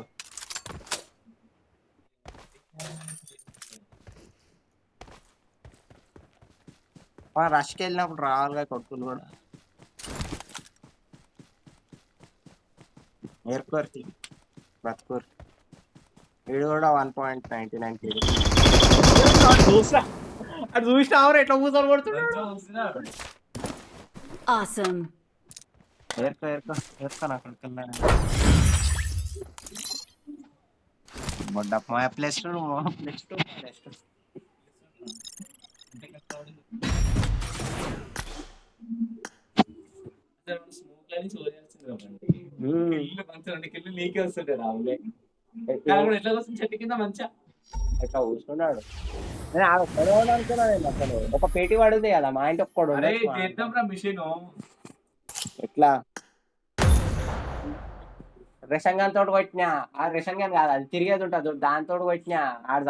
రష్కి వెళ్ళినప్పుడు రావాలిగా కొట్టుకుని కూడా. ఏర్కోర్కి బతుకూర్ వీడు కూడా 1.99 కేజీ. అది చూసినావు ఎట్లా కూర్చొని కొడుతున్నాడు. Awesome. ఏర్కో ఏర్కో ఏర్కో నాకు వెళ్ళాను. మా plus two plus two plus two. ఇల్లు మంచిగా 2 కిల్లు నీకే వస్తుంటే రావులే. ఎట్లా వస్తుంది చెట్టు కింద మంచిగా ఎట్లా కూర్చున్నాడు. నేను అనుకున్నాను అసలు ఒక పేటీ పడుతుంది కదా మా ఇంటి ఒక్కడు. అరే చేద్దాం రా మిషన్. ఎట్లా రేషన్ గన్ తోటి కొట్టినా, ఆ రేషన్ గన్ కాదు అది తిరిగేది ఉంటుంది చూడు, దాంతో కొట్టినా. ఆడు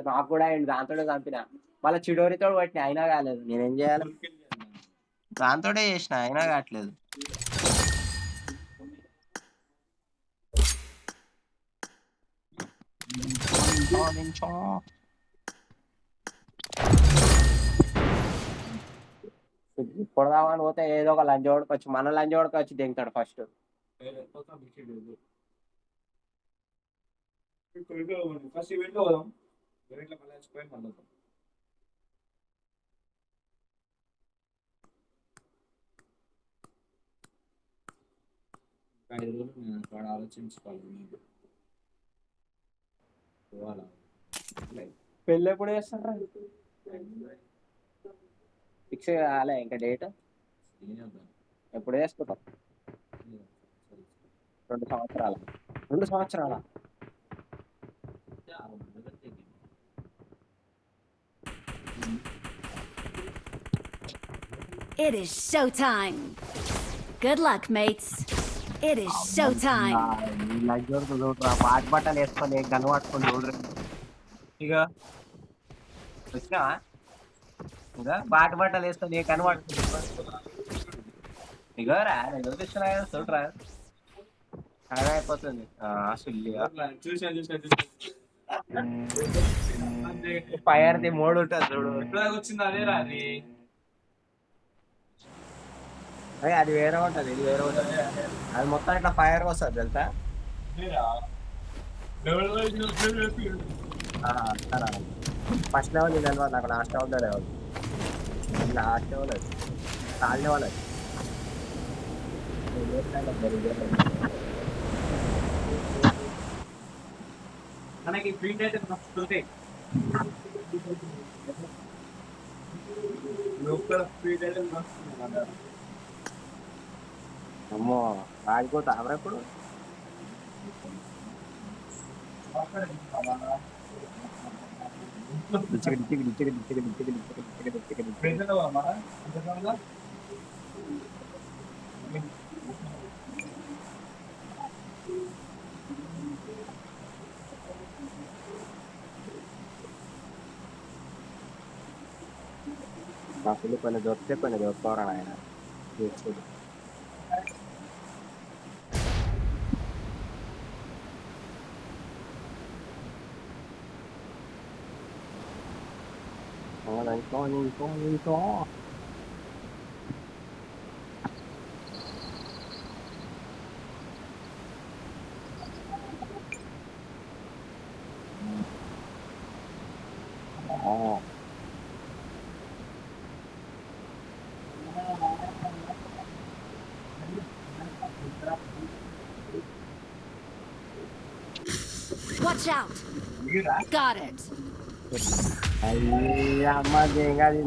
నాకు కూడా అయింది, దాంతో చంపిన. మళ్ళీ చిడోరితో కొట్టినా అయినా కాలేదు. నేనేం చేయాలి, దాంతోటే చేసిన అయినా కావట్లేదు. కొడదామని పోతే ఏదో ఒక లంచ్ ఓడుకొచ్చి మన లంచ్ ఓడుకొచ్చి దిగుతాడు ఫస్ట్. ఫస్ట్ ఈవెంట్ లో పోదాం, ఈవెంట్ లో మళ్ళీ వచ్చిపోయి మళ్ళీ వద్దాం. ఇంకా 5 రోజులు నేను అక్కడ ఆలోచించుకోవాలి. నీకు పోవాలా పెళ్ళి ఎప్పుడు చేస్తారా? ఫిక్స్ కాలే ఇంకా డేట్. ఎప్పుడు చేసుకుంటాం? 2 సంవత్సరాల 2 సంవత్సరాల It is showtime. Good luck, mates. It is showtime. పాట బట్టలు వేసుకొని గన్ పట్టుకొని చూడరు. ఇక వచ్చినా ఇంకా పాట బట్టలు వేసుకొని గన్ పట్టుకుంటా. ఇక రా నేను చూపిస్తున్నా కదా చూడరా, అదే అయిపోతుంది. ఫైర్ ది మోడ్ ఉంటుంది చూడు, వచ్చింది అదే రా అది. అది వేరే ఉంటుంది, ఇది వేరే ఉంటుంది. అది మొత్తం ఇట్లా ఫైర్ వస్తుంది తెలుసా. ఫస్ట్ లెవెల్ ఇది అనమాట, నాకు last level level last level అది థర్డ్ లెవెల్ అది. మనకి ఫీట్ అయితే వస్తుంది. ఫీట్ అయితే వస్తుంది. అమ్మో ఆగిపోతా ఎవరెప్పుడు అసలు కొన్ని దొరికితే కొన్ని దొరకవరా ఆయన. ఇంకో Watch out! Got it. అయ్యా అమ్మ ఏం కాదు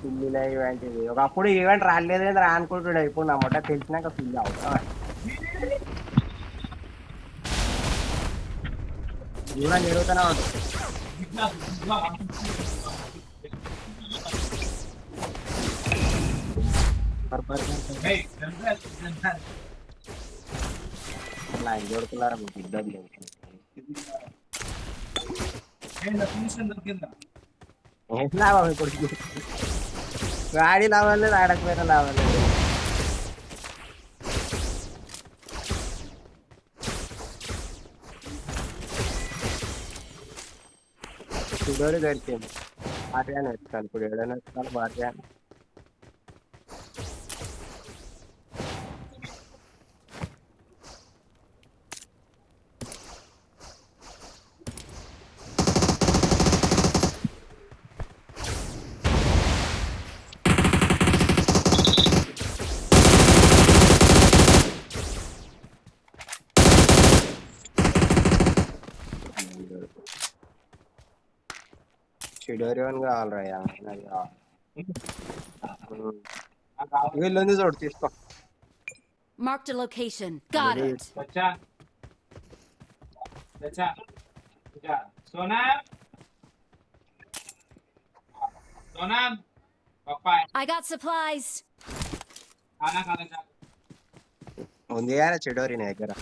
పిల్లిలో ఈవెంట్ ఇది ఒకప్పుడు ఈవెంట్ రాలేదు రా అనుకుంటున్నాడు ఇప్పుడు నా మొట్ట తెలిసినాక పిల్లి అవుతా ఈవెంట్ జరుగుతూనే ఉంటుంది లైన్ దొరుకుతున్నారా మీకు ఇద్దరు లేదు దొరికిందా ఏం లాభం ఇప్పుడు గాడి లాభం లేదు ఆడకపోయినా లాభం లేదు చివరి దొరికింది భార్యాన్ని వెతకాలి ఇప్పుడు ఏడైనా వెతకాలి భార్యాన్ని చిడోరివన్ కావాలరా వీళ్ళుంది చూడు తీసుకో Marked a location. Got it. बच्चा बच्चा बच्चा सोना सोना पापा I got supplies. खाना खाना जा ఉంది కానీ చిడోరి నీ దగ్గర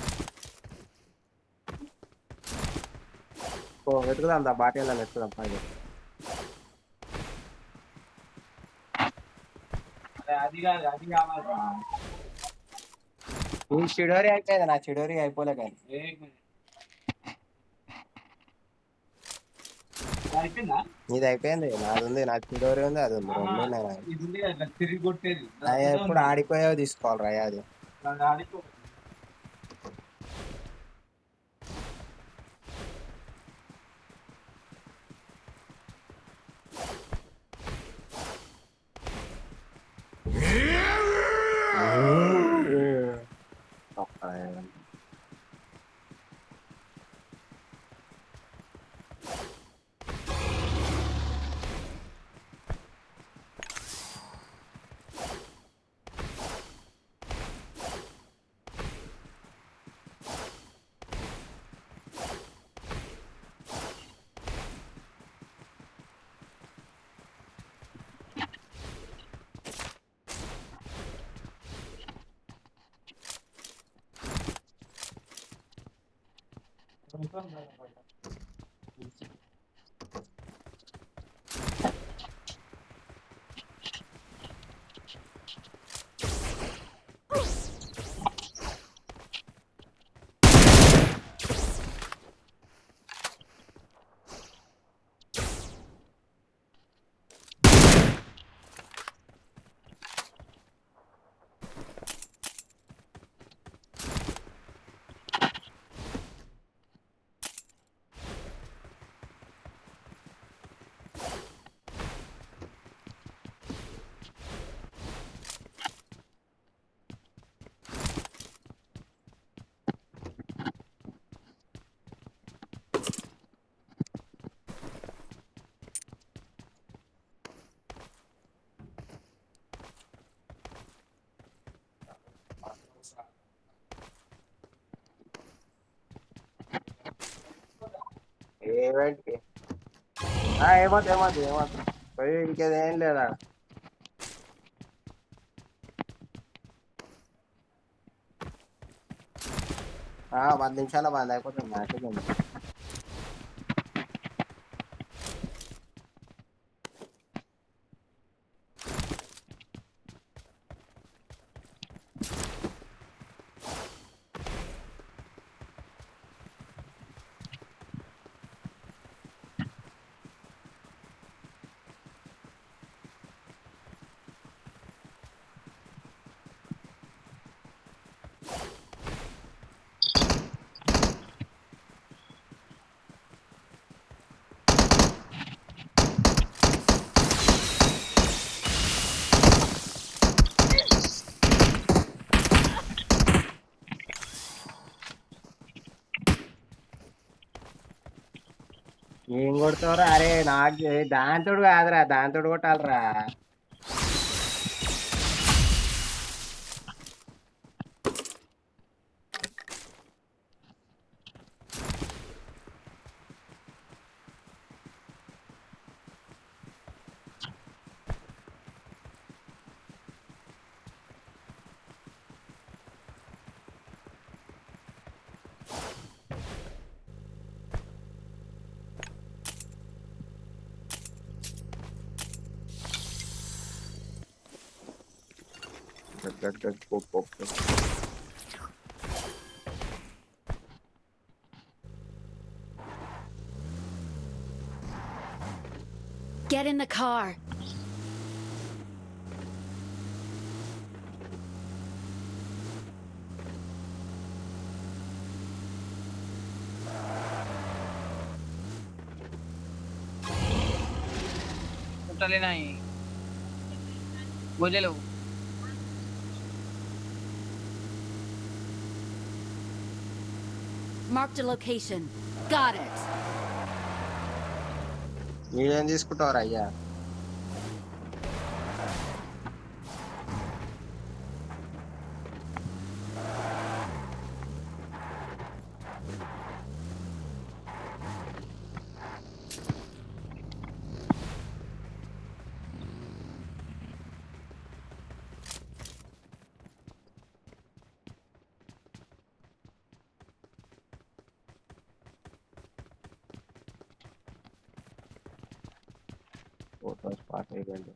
ఓ వెతుకుదాం దా బాటిల్ వెతుకుదాం పైకి अरे आदि कावाला నీ చిడోరి అయిపోయింది నా చిడోరి అయిపోలే కానీ एक मिनट అయిపోయిందా నీది అయిపోయింది నాది ఉంది నా చిడోరి ఉంది అది ఉంది రెండు ఉన్నాయి నావి. ఇది ఉంది కదా తిరిగి కొట్టేది అవి ఎప్పుడు ఆడిపోయావో తీసుకోవాలిరా అది ఆడిపో ఏమంటే ఏమవుతుంది ఏమవుతుంది ఏమవుతుంది పోయి ఇంకేదేం లేదా ఆ 10 నిమిషాల బంద్ అయిపోతుంది మ్యాచ్ కొడతావురా? అరే నాకు దాంతో కాదురా, దాంతో కొట్టాలరా. Get in the car. चले नहीं बोले लो Marked a location. Got it. నువ్వేం తీసుకుంటావురా అయ్యా? ఫోటో స్పాట్ అయిపోయింది.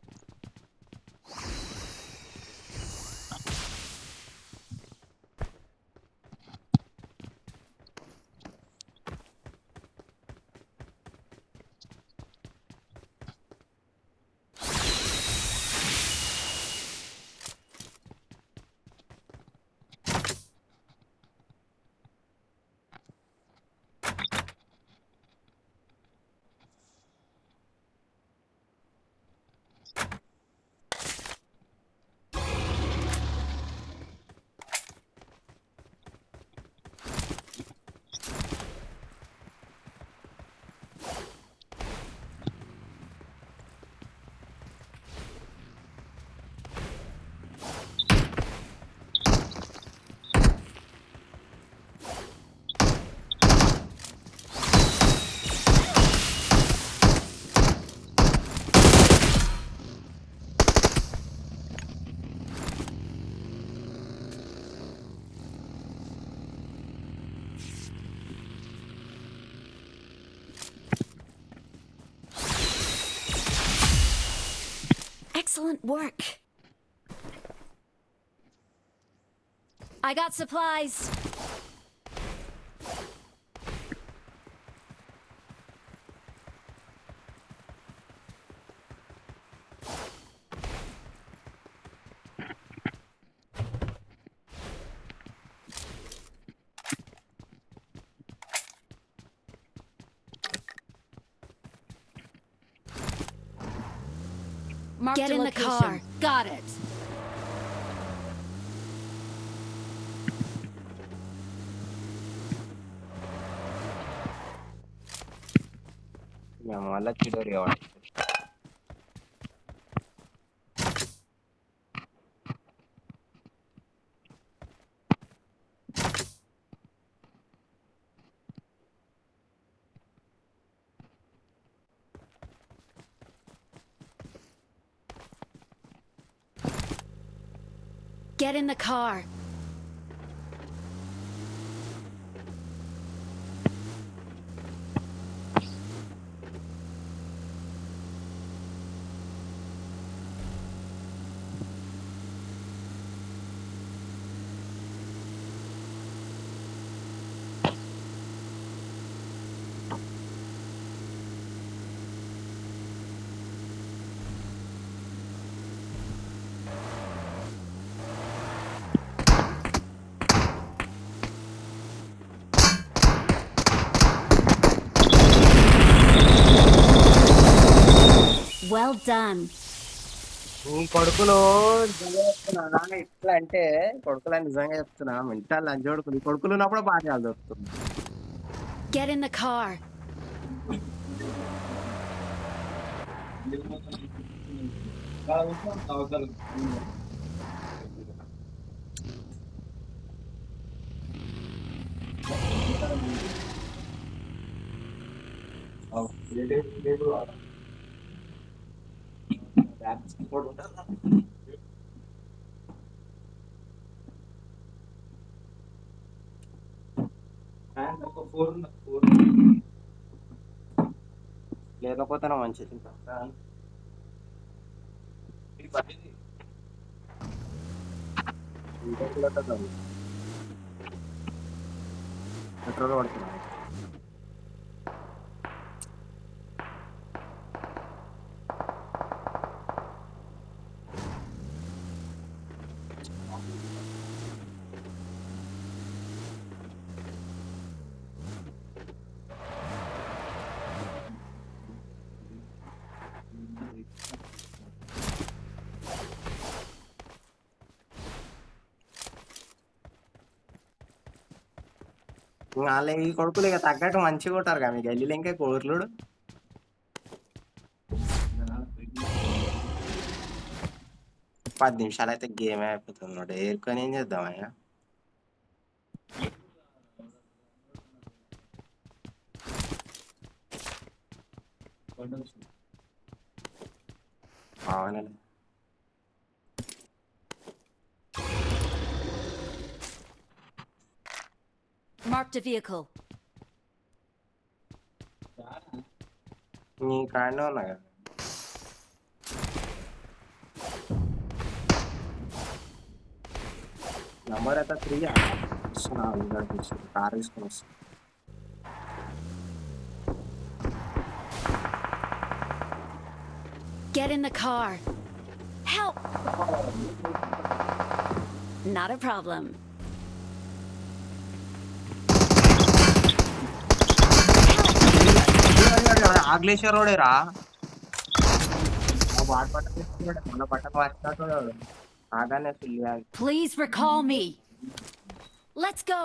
Excellent work. I got supplies. Get in the car. Got it. మళ్ళా చిడోరి వాడు. Get in the car. Well done. నువ్వు కొడుకులు నిజంగా చెప్తున్నా, ఇట్లా అంటే కొడుకులని నిజంగా చెప్తున్నా, మెంటల్ లంచోడుకులు. ఈ కొడుకులు ఉన్నప్పుడు బాగా దొరుకుతుంది. Get in the car. అవతల ఫోర్ లేకపోతే నా మంచిది. పెట్రోల్ పడుతున్నాను. వాళ్ళ ఈ కొడుకులు ఇక తగ్గట్టు మంచిగా కొట్టారు కదా మీ గల్లీలో ఇంకా కోర్లుడు. 10 నిమిషాలు అయితే గేమ్ అయిపోతుంది. ఏరుకొని ఏం చేద్దాం అయ్యా. అవునండి. Marked a vehicle. నీ కాడనే ఉన్నా కదా. నంబర్ అయితే 3 వస్తున్నా. కార్ తీసుకొని వస్తున్నా. Get in the car. Help! Not a problem. ఆగ్లేశ్వరుడేరా వాడు పట్టణ మన పట్టణ వచ్చినట్టు ఆగానే full. Please recall me. Let's go.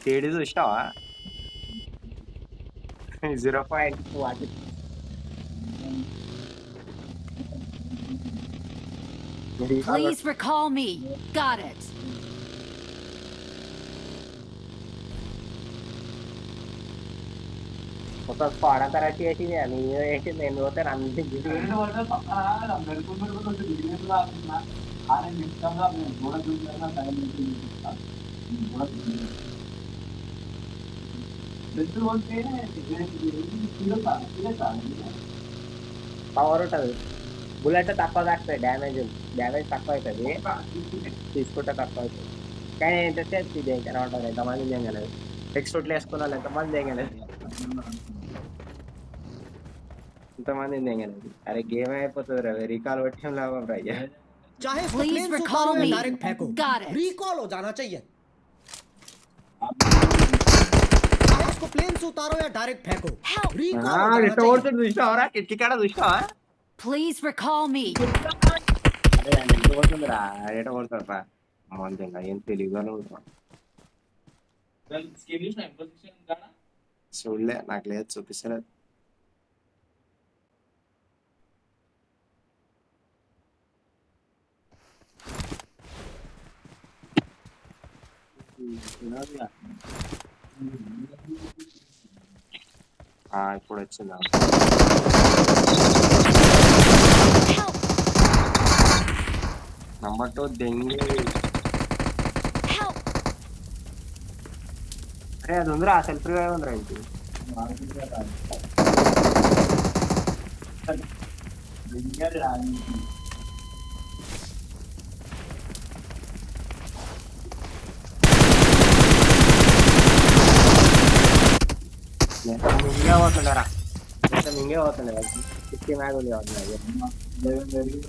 కేడి చూసినావా? 0.2 వాటి Please recall me. Got it. ఒక స్క్వాడ్ అంతా రచ్చి వేసింది. నేను వేసింది నేను పోతే అన్ని పవర్ ఉంటుంది. బుల్లెట్ తక్కువ తాకుతుంది. డ్యామేజ్ తక్కువ అవుతుంది. తీసుకుంటే తక్కువ అవుతుంది. కానీ ఏంటంటే ఇది ఎక్కడ ఉంటుంది. ఎంతమంది చేయగలదు. టెక్స్ట్ రూట్లు వేసుకున్న వాళ్ళు ఎంతమంది చేయగలదు. ఇంతమంది చేయగలదు. అరే గేమ్ అయిపోతుంది రా. రీకాల్ పెట్టేం లాభం రా. चाहे इसको Please प्लेन से recall उतारो या me. डायरेक्ट फेंको, Got it. रिकॉल हो जाना चाहिए। चाहे इसको प्लेन से उतारो या डायरेक्ट फेंको, Help! रिकॉल हो जाना ఎట్ట चाहिए। కొడుతుంది చూసినావరా? కిటికీ కాడ చూసినావా? Please recall me. అరే ఆయన ఎట్ట కొడుతుందిరా? ఎట కొడతాడు రా. మంచిగా ఏం తెలియదు. చూడలే, నాకు లేదు, చూపిస్తలేదు. ఇప్పుడు వచ్చిందా? Help! నంబర్ 2 దెంగి. Help! అరే అది ఉందిరా, సెల్ఫ్ రివైవ్ ఉందిరా ఇంటి. మింగే పోతుండరా. మింగే పోతుండే 50 మ్యాగులు చూసిన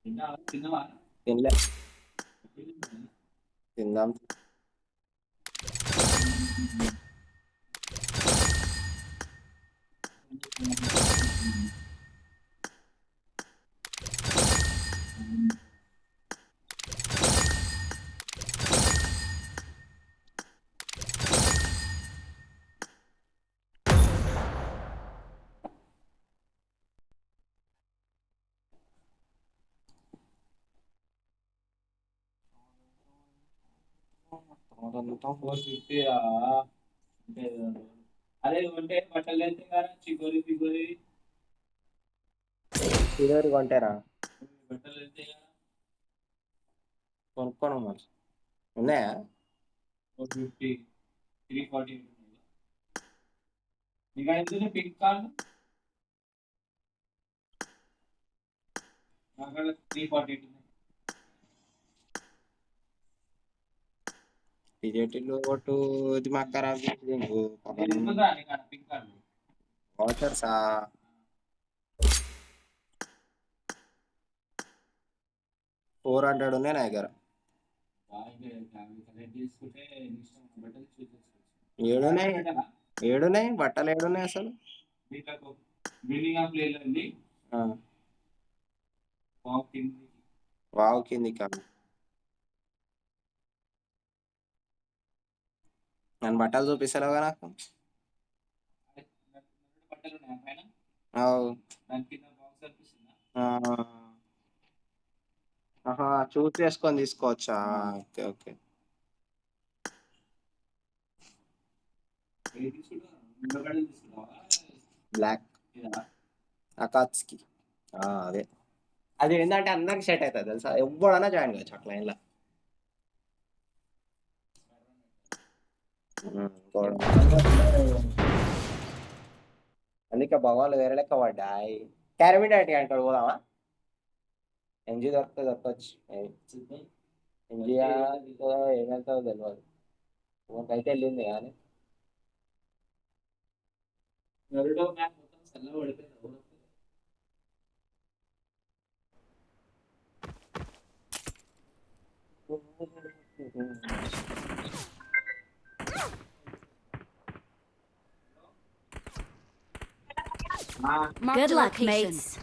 తిన్నవా? తినలే, తిందాం. అంటే అదే ఉంటే బట్టలు అయితే కదా చిగోరి పిగోరి ఇదోరు కొంటారా? బట్టలు అయితే కొనుక్కోను మరి. ఉన్నాయా? 450 340 నీకు అయితే పింక్ కార్డు అక్కడ 340 టిజెటీలో ఒకటి దిమాగ్ ఖరాబ్ చేసింది ఇంకో ఉందా నీకు అక్కడ పింక్ కార్డు వాచర్సా 400 ఉన్నాయి నా దగ్గర. తీసుకుంటే ఇష్టం బట్టలు ఏడున్నాయి, ఏడున్నాయి బట్టలు, ఏడున్నాయి అసలు? దీంట్లో బిల్డింగ్ ఆఫ్ లేదండి ఆ, వాకింగ్ వావ్ కింది కాదు. నన్ను బట్టలు చూపిస్తలేవుగా నాకు. బట్టలు ఉన్నాయి పైన అవు. దాని కింద బాక్స్ కనిపిస్తుందా ఆహా, చూస్ చేసుకొని తీసుకోవచ్చా? Okay okay. ఏది తీసుకుంటావా ముందు బట్టలు తీసుకుంటావా బ్లాక్ ఇదా అకాత్స్కి. అదే, అది ఏంటంటే అందరికి సెట్ అవుతుంది తెలుసా, ఎవ్వడన్నా జాయిన్ కావచ్చు అట్లా ఇలా. అందుకే భగవాన్లు వేరే లెక్క పడ్డాయి. క్యారమిడ్ అంటే అంటాడు, పోదామా? ఎంజీ దొరికితే దొరకవచ్చు. ఎంజీ ఏమెళ్తావో తెలియదు, అయితే వెళ్ళింది కానీ. నరుడో మ్యాప్ మొత్తం చల్లగా పడిపోయింది Marked Good a luck, location. mates.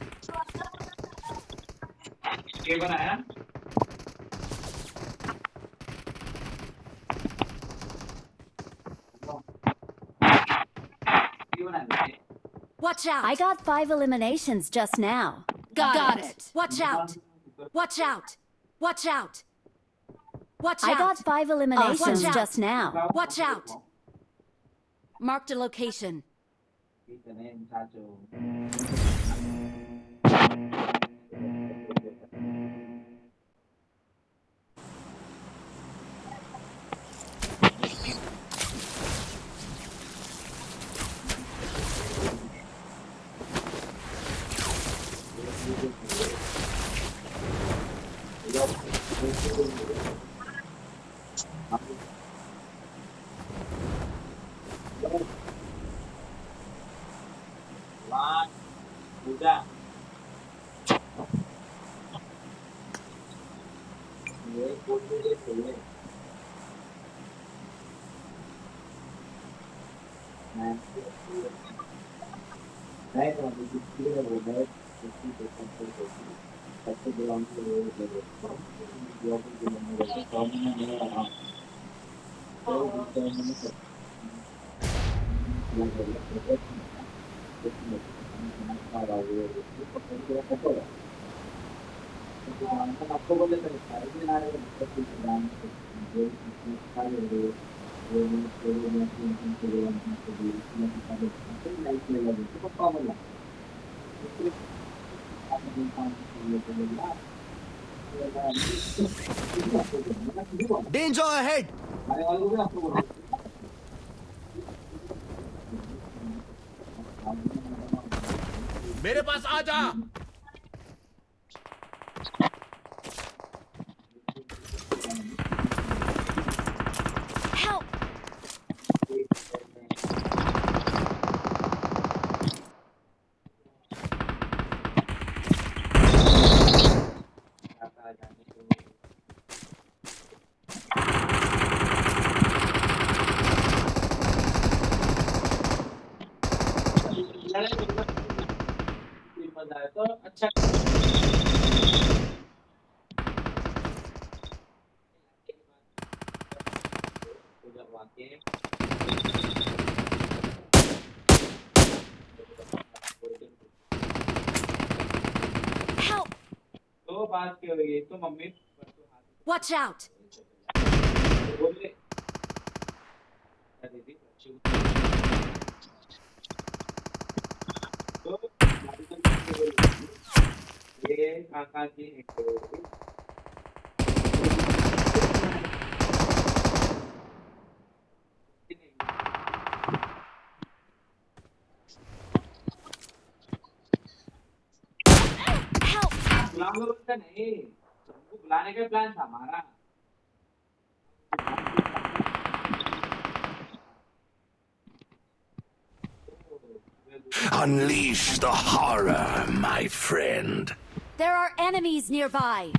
ये बनाया ये बनाया Watch out! I got 5 eliminations just now. Got it. Watch out! Watch out! Watch out! Watch I got out! 5 eliminations watch out. just now. Watch out! Marked a location. इतने चाचो पूजा ये कोई ये खेले नहीं तो अभी किसी ने बोला है किसी को कंट्रोल करती है सबसे ग्राउंड पे वो लगे जो भी मैंने प्रॉब्लम नहीं रहा तो इस टाइम में सब ये कर आपको बोले Danger ahead! मेरे पास आ जा। Help! Help! तो बात क्या हुई तो मम्मी Watch out! बोले दीदी तो ये काका जी Help! गुलाम लोग का नहीं तुमको बुलाने का प्लान था हमारा Unleash the horror, my friend. There are enemies nearby.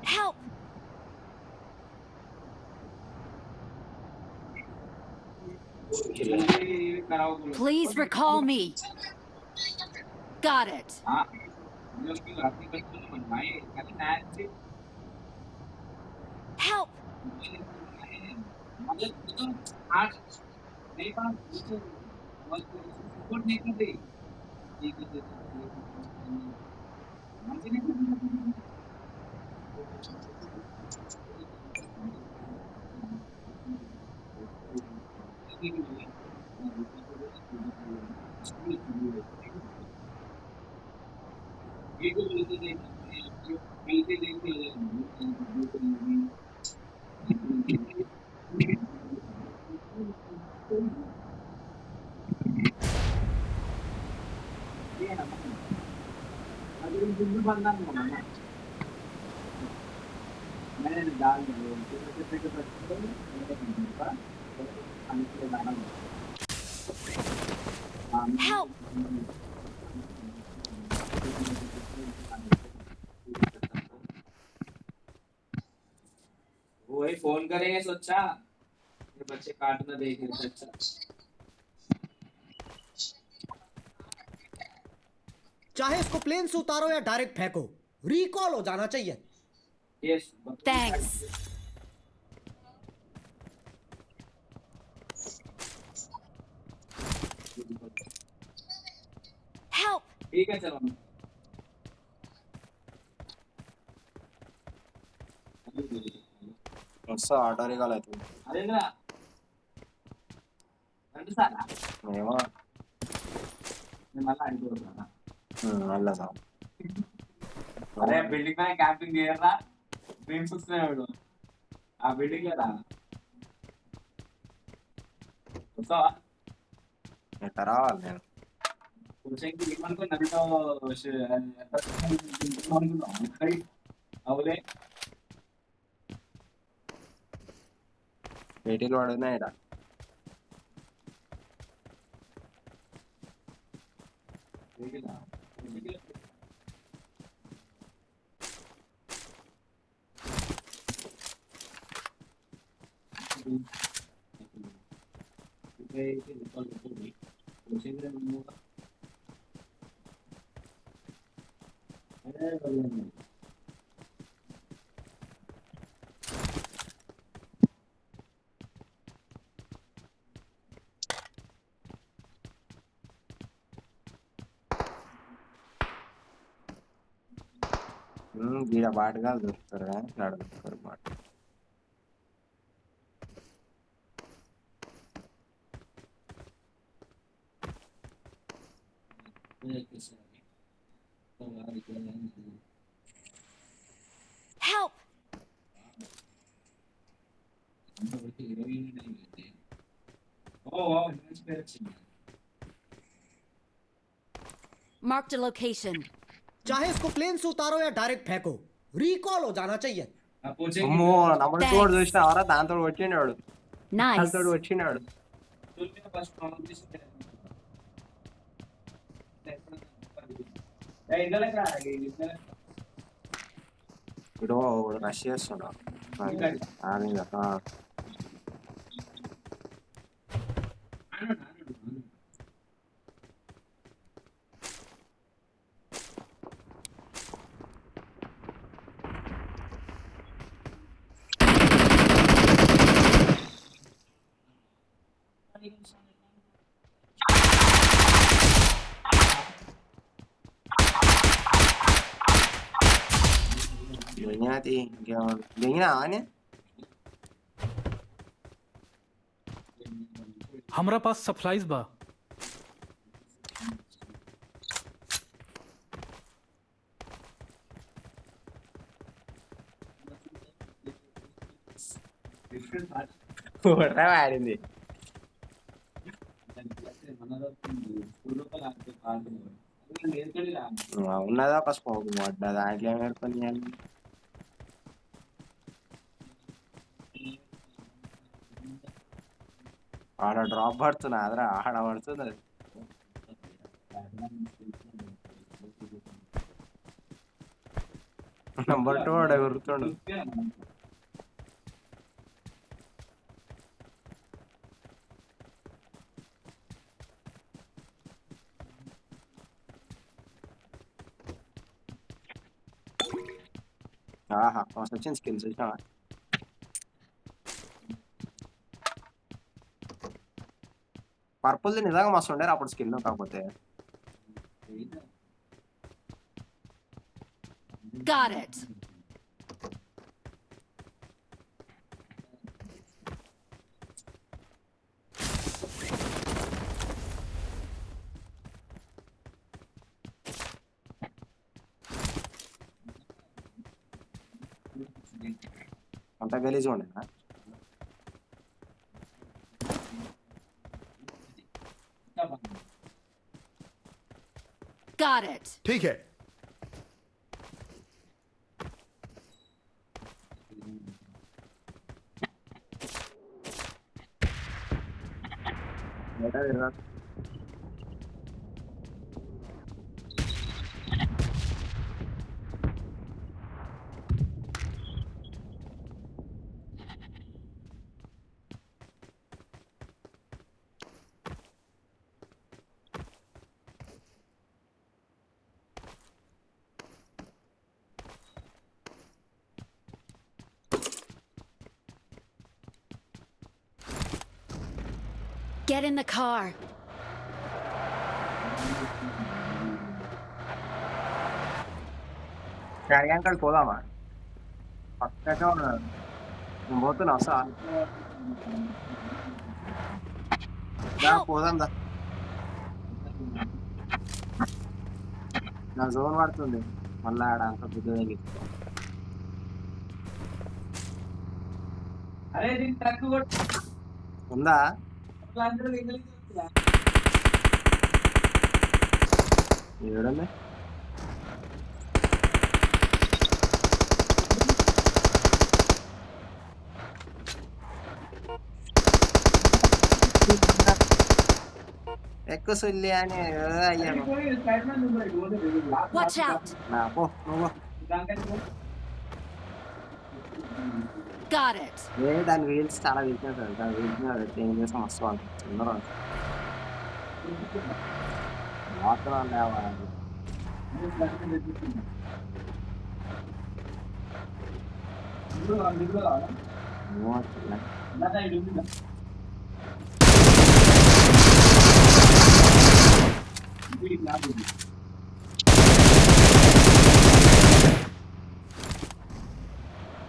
Help! Please recall me. Got it. Help! मैंने डाल दिया Help! वही फोन करेंगे सोचा ये बच्चे काटना देखें अच्छा चाहे इसको प्लेन से उतारो या डायरेक्ट फेंको, रिकॉल हो जाना चाहिए। Yes Thanks. Help! ठीक है चलो వస్తా ఆటో రికాల్ అవుతుంది అదేంద్రా రెండు సారా ఏమో నేను మళ్ళీ అడిగిపోతున్నా వెళ్ళదా అరే బిల్డింగ్ పైన క్యాంపింగ్ చేయరా డ్రీమ్స్ వస్తున్నాడు ఆ బిల్డింగ్ లేదా వస్తావా ఎట్లా రావాలి నేను కోచింగ్కి ఏమనుకో నన్నుతో అవులే పేటీలు పడుతున్నాయి ఇక్కడ గీడ బాటగా దొరుకుతారు కానీ నడుస్తారు బాట Help! Marked a location. चाहे इसको प्लेन से उतारो या डायरेक्ट फेंको, रिकॉल हो जाना चाहिए। అమ్మో నమ్మడు తోడు చూసినావరా దాంతో వచ్చినాడు Nice. దాంతో వచ్చినాడు ఇప్పుడు రష్ చేస్తున్నా అని దిగినది ఇంకేమో దిగినా అని हमरा पास सप्लाईज बा కూడా వాడింది ఉన్నదా ఒక స్మోక్ పడ్డా దాంట్లో ఏం ఏర్పడి ఆడ డ్రాప్ పడుతున్నా అదరా ఆడ పడుతుంది అది నంబర్ 2 ఆడ ఎగురుతుండు ఆహా వచ్చిన స్కిల్స్ వచ్చినా పర్పుల్ది నిజంగా మస్తు ఉండే అప్పుడు స్కిల్ కాకపోతే Got it. అంత గలీజ్గా ఉండేనా Got it. ठीक है Get in the car. అడిగాను కాడికి పోదామా పక్కగా ఉన్నాడు నేను పోతున్నా వస్తా పోదాం దా నా జోన్ పడుతుంది మళ్ళా ఆడ అంత బుద్ధి తగ్గి ఉందా ఏడండి ఎక్కువ సుల్లి అని అయ్యాను Watch out. నా పో నువ్వు Got it. దాని వీల్స్ చాలా వీక్నెస్ దాని వీల్స్ ఏం చేసాం వస్తూ అందరూ మాత్రం లేవాలి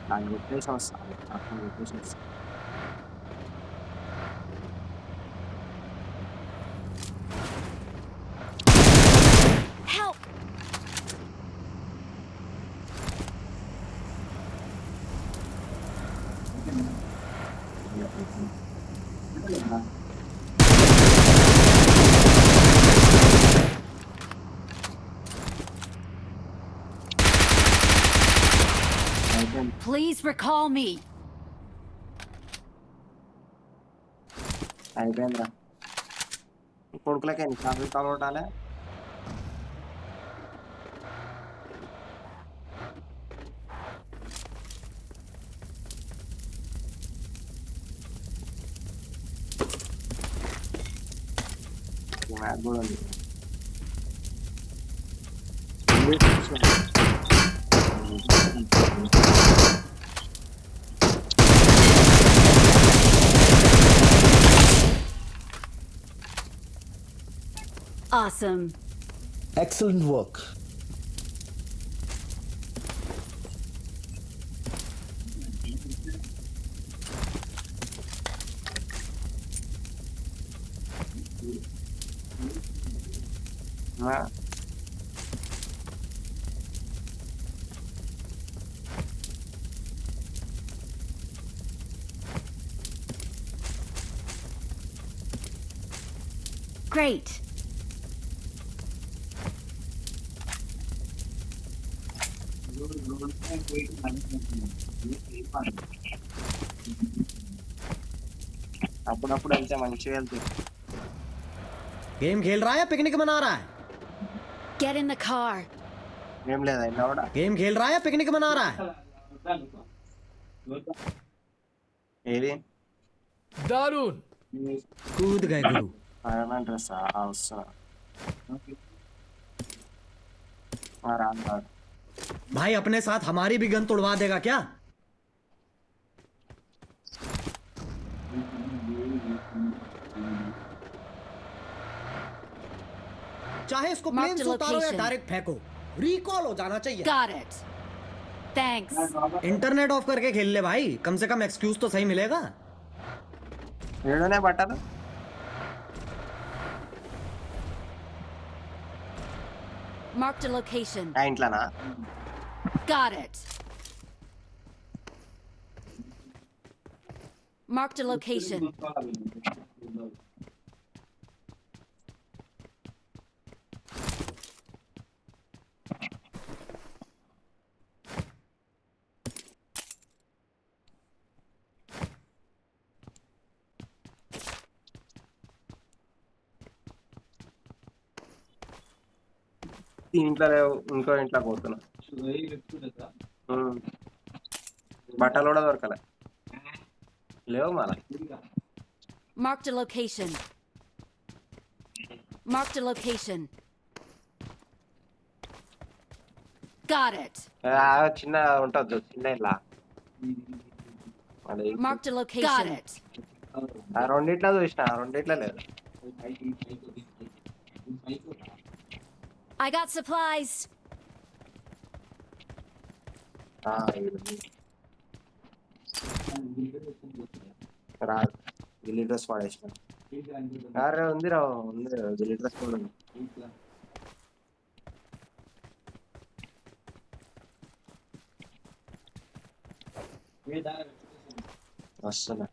నాకు రిప్లేస్ వస్తాను అక్కడ రిప్లేస్ వస్తాను Help. Please recall me. అయిపోయిందిరా కొడుకులకే కాఫీ కాలు కొట్టాలి మ్యాగ్ కూడా ఉంది. Awesome. Excellent work. ఆ, Great. అప్పుడప్పుడు వెళ్తే మంచిగా వెళ్తుంది. गेम खेल रहा है या पिकनिक मना रहा है? Get in the car. ఏం లేదా ఇలా కూడా गेम खेल रहा है या पिकनिक मना रहा है? ఏది Darun. कूद गए गुरु. ఫైర్మ్యాన్ డ్రెస్ వస్తున్నా రాను. भाई अपने साथ हमारी भी गन तोड़वा देगा क्या? चाहे इसको Mark प्लेन the से उतारो या location. डायरेक्ट फेंको, रिकॉल हो जाना चाहिए. Got it. Thanks. Internet of करके खेल ले भाई, कम से कम एक्सक्यूज तो सही मिलेगा. ఏడోనే బట్టలు Marked a location. ఆ ఇంట్లోనా? Got it. Marked a location. ఈ ఇంట్లో లేవు, ఇంకో ఇంట్లో పోతున్నా. బట్టలు కూడా దొరకలే, లేవు మళ్ళా. Marked a location. Marked a location. Got it. చిన్న ఉంటుంది చిన్న ఇట్లా Marked a location. Got it. రెండిట్లో చూసిన, రెండిట్లో లేదు. I got supplies. రాదు, గిల్లీ డ్రెస్ వాడేసిన. అరే ఉంది రా, ఉంది గిల్లీ డ్రెస్ కూడా ఉంది. వస్తున్నా.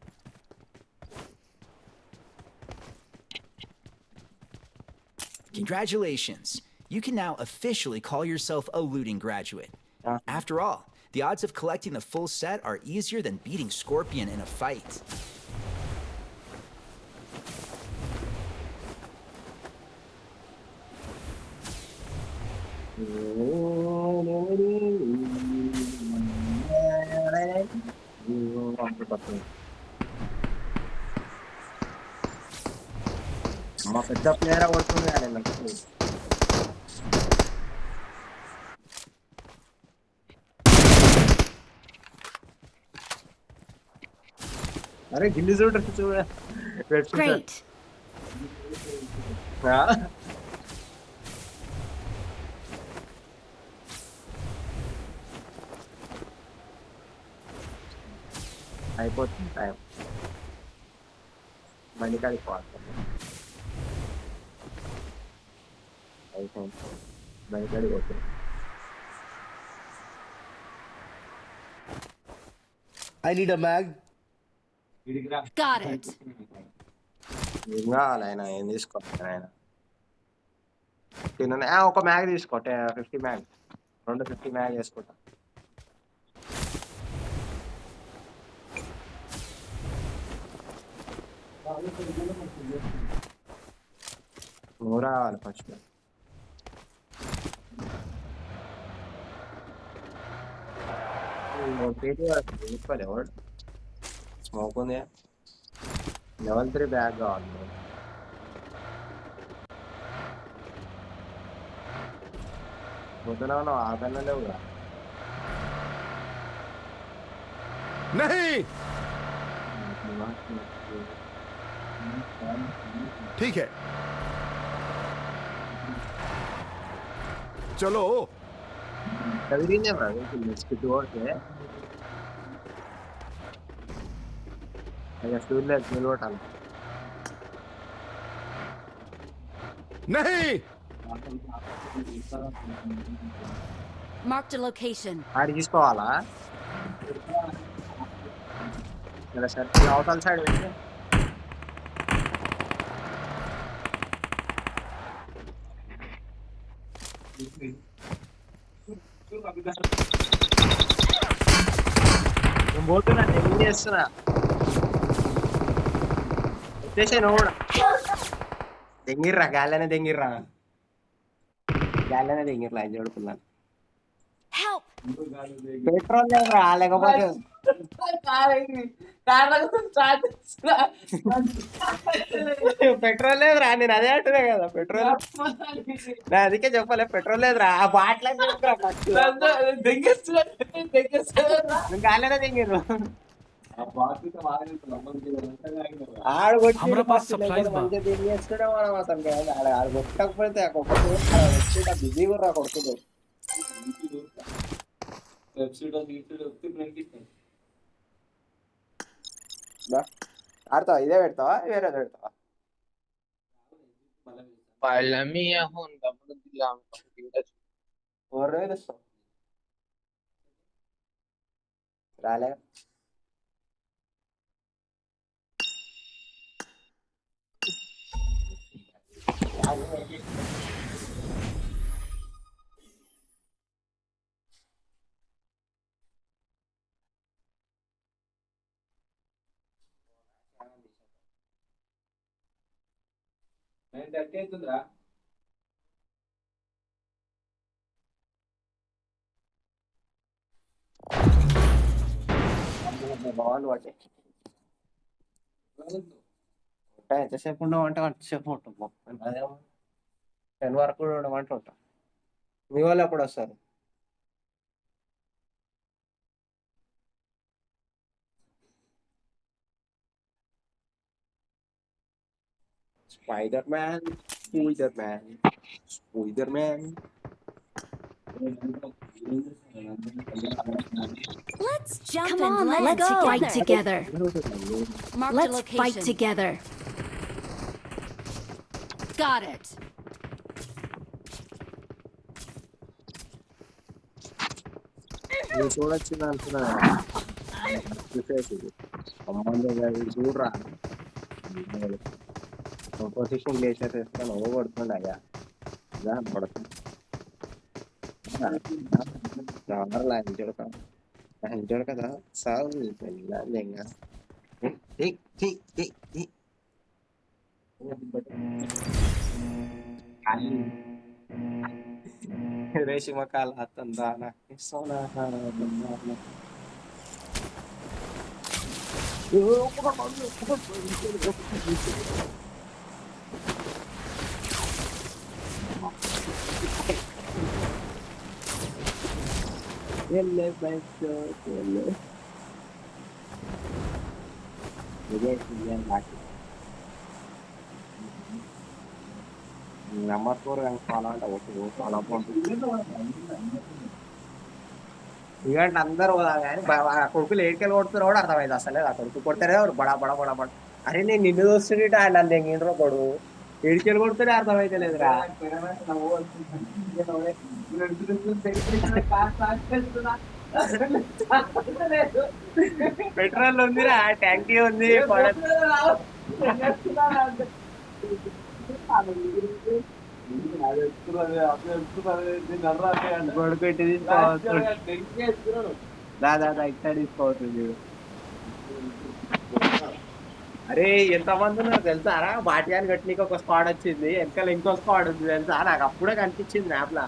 Congratulations! You can now officially call yourself a looting graduate. After all, the odds of collecting the full set are easier than beating Scorpion in a fight. మా పెద్ద ప్లేయర్ కొడుతుంది కానీ నాకు. అరే గిల్లి చూడ చూడ Great. అయిపోతుంది టైం, బండి కాడికి పోవాలి. అయిపోయింది, బండి కాడికి పోతుంది. I need a mag. Got it. ఏం కావాలి ఆయన, ఏం తీసుకోవాలి ఆయన? ఒక మ్యాగ్ తీసుకో, 50 మ్యాగ్, 250 మ్యాగ్ వేసుకుంటా. నువ్వు రావాలి ఫస్ట్. తీసుకోవాలి ఎవరు? స్మోక్ ఉంది, లెవెల్ 3 బ్యాగ్ కావాలి. పొద్దున ఉన్నావు ఆకన్నా లేవుగా. नहीं ठीक है चलो చదివిందే నెక్స్ట్ ఓడితే ఇక స్కూల్లో నిలబడాలి. नहीं Marked a location. ఆడి తీసుకోవాలా సరే సరే అవతల సైడ్ పెట్టి నేను పోతున్నా, నేను చేస్తున్నా. వచ్చేసే నువ్వు కూడా దెంగిర్రా, గాలిలోనే దెంగిర్రా, గాలిలోనే దెంగిర్రా అని చూడుకున్నాను. Help! పెట్రోల్ లేదురా, లేకపోతే పెట్రోల్ లేదురా, నేను అదే అంటున్నా కదా. పెట్రోల్ నా అందుకే చెప్పలే, పెట్రోల్ లేదురా. ఆ బాటిల్ గాలిలోనే దెంగిర్రు. ఆడు हमरा पास supplies बा। చేస్తాడే మనం అతను ఆడు కొట్టకపోతే బిజీ కూడా కొడుతుంది. ఆడతావా? ఇదే పెడతావా వేరేది పెడతావా? ఎవరు తెలుస్తావు రాలే. బాగుంది వాటి ఎంతసేపు ఉండమంటే అంతసేపు ఉంటాం. 10 వరకు కూడా ఉండమంటే ఉంటాం. మీ వాళ్ళు ఎప్పుడు వస్తారు? Spider man, spider man. Let's jump and let's fight together. Marked a location. Fight together. Got it. చూడొచ్చింది అనుకున్నా చూసేసి చూడరా పొజిషన్ లేచేసేస్తాను. ఓ కొడుతుంది అయ్యా పడుతుంది. అంటాడు కదా సాగు రేషిమ కాల తందాన సోనా నమ్మకూరు కావాలంటే చాలా బాగుంటుంది. ఇలాంటి అందరు కానీ కొడుకులు ఏడికెళ్ళి కొడుతున్నా కూడా అర్థమైంది అసలే. ఆ కొడుకు కొడితేనే బడా బడా బడా బడా. అరే నేను నిన్ను చూస్తుంటే నన్ను ఎంగిండ్రో కొడుకు ఏడికెళ్ళి కొడుతూనే అర్థమైతే లేదురా. పెట్రోల్ ఉందిరా, ట్యాంకీ ఉంది. కొడుకు ఇటు దాదా ఇట్లా తీసుకోవచ్చు. అరే ఎంతమంది ఉన్నారు తెలుసారా? బాటియాన్ని కట్టినీకి ఒక స్క్వాడ్ వచ్చింది, వెనకాల ఇంకో స్క్వాడ్ ఉంది తెలుసా. నాకు అప్పుడే కనిపించింది మ్యాప్ లా.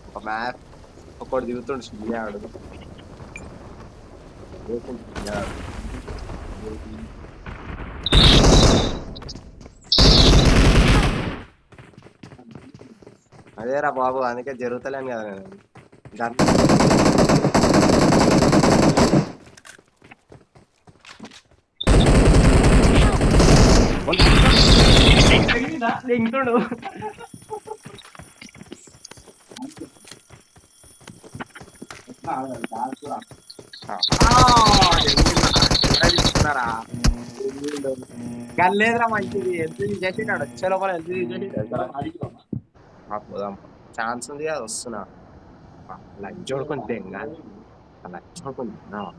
ఒక మ్యాప్ ఒకటి దిగుతుండు సున్యాడు. అదేరా బాబు, అందుకే జరుగుతలేను కదా నేను. గన్ ఇంకోడు గన్ లేదురా మంచిది. ఎంత చేసినాడు వచ్చే లోపల ఎంత చేసి పోదాం. ఛాన్స్ ఉంది కదా, వస్తున్నా. లైక్ చూడుకొని తెంగా లైక్ చూడుకొని తిన్నావా?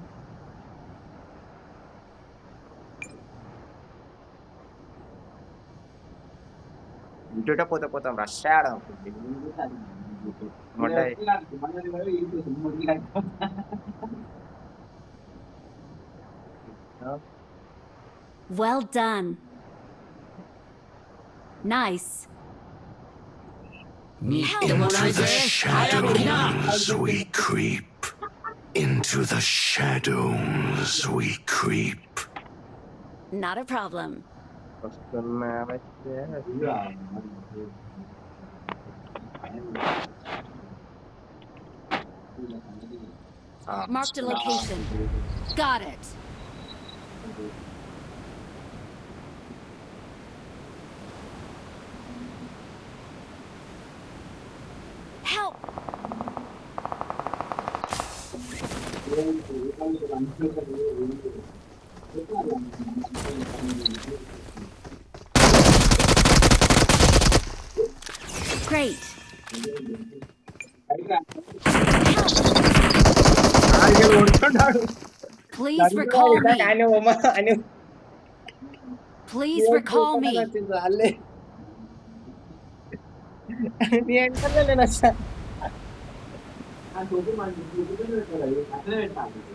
ఇంటిటే పోతే పోతాం, రష్ ఆడదాం. Well done. Nice. Into the shadows we creep. Into the shadows we creep. Not a problem. వస్తున్నా Marked a location. Got it. Help! Great. Please recall me. Please recall me.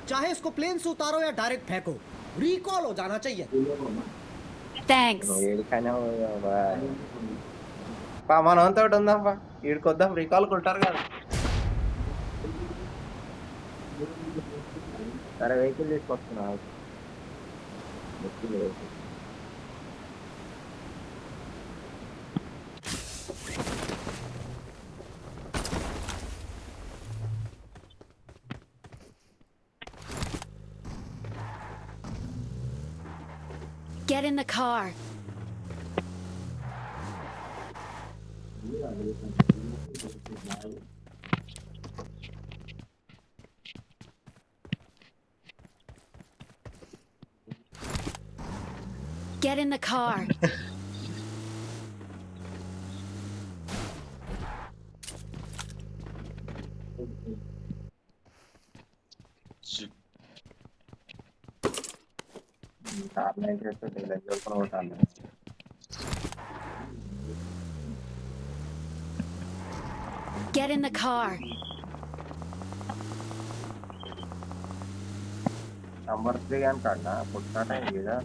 चाहे इसको plane से उतारो या direct फेंको, recall हो जाना चाहिए. Thanks. మనం అంతా ఒకటి ఉందాంపా, వీడికి వద్దాం. రీకాల్ కొట్టారు కదా. సరే vehicle తీసుకొస్తున్నా. Get in the car. Get in the car. Get in the car. Number 3 అని కాడా పుట్టాట ఇదా.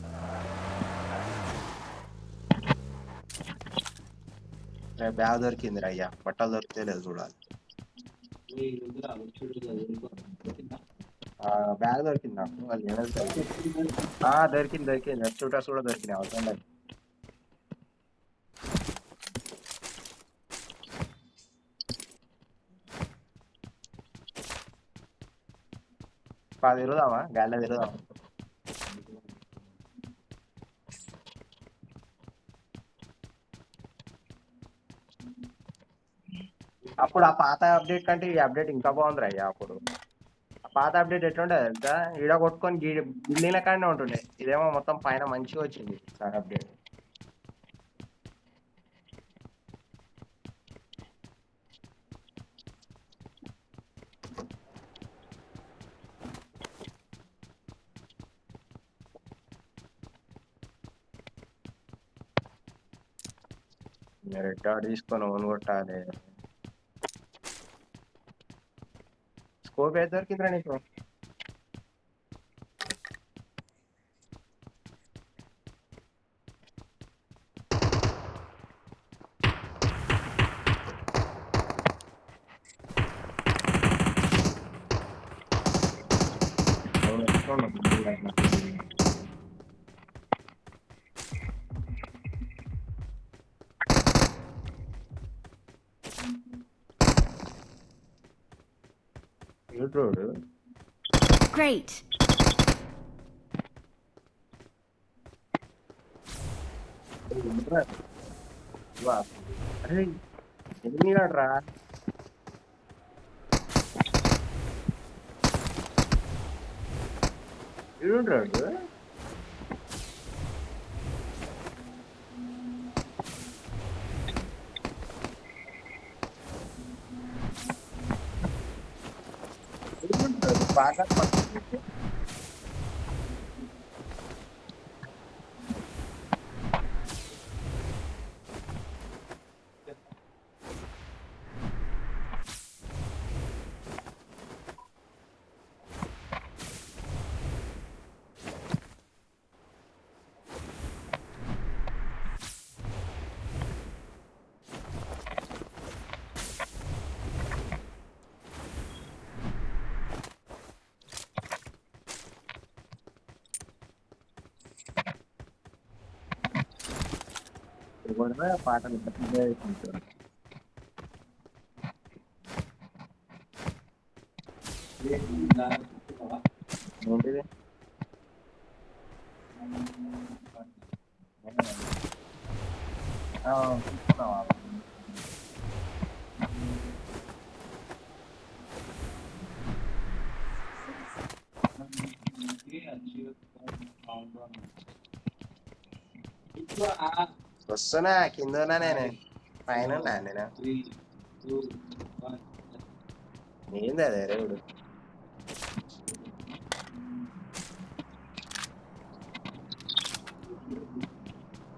బ్యాగ్ దొరికిందిరా అయ్యా, బట్టలు దొరికితే లేదు చూడాలి. బ్యాగ్ దొరికింది నాకు. దొరికింది దొరికింది. షూటర్స్ కూడా దొరికినాయి. అవసరం లేదు. తిరుగుదామా, గాలిలో తిరుగుదామా? అప్పుడు ఆ పాత అప్డేట్ కంటే ఈ అప్డేట్ ఇంకా బాగుందిరా అయ్యా. అప్పుడు ఆ పాత అప్డేట్ ఎట్లుండే తెలుసా, ఈడ కొట్టుకొని బిల్డింగ్ల కాడనే ఉంటుండే. ఇదేమో మొత్తం పైన మంచిగా వచ్చింది సార్ అప్డేట్. రెడ్ డాట్ తీసుకొని ఓన్ కొట్టాలి. స్కోప్ ఏది దొరికిందిరా నీకు? Road Great. అరే ఎన్ని రా రాడు బాగా పాటలు ఏంటిది వస్తున్నా కింద ఉన్నా నేను పైన ఉన్నా నేను ఏంది అదే రేవుడు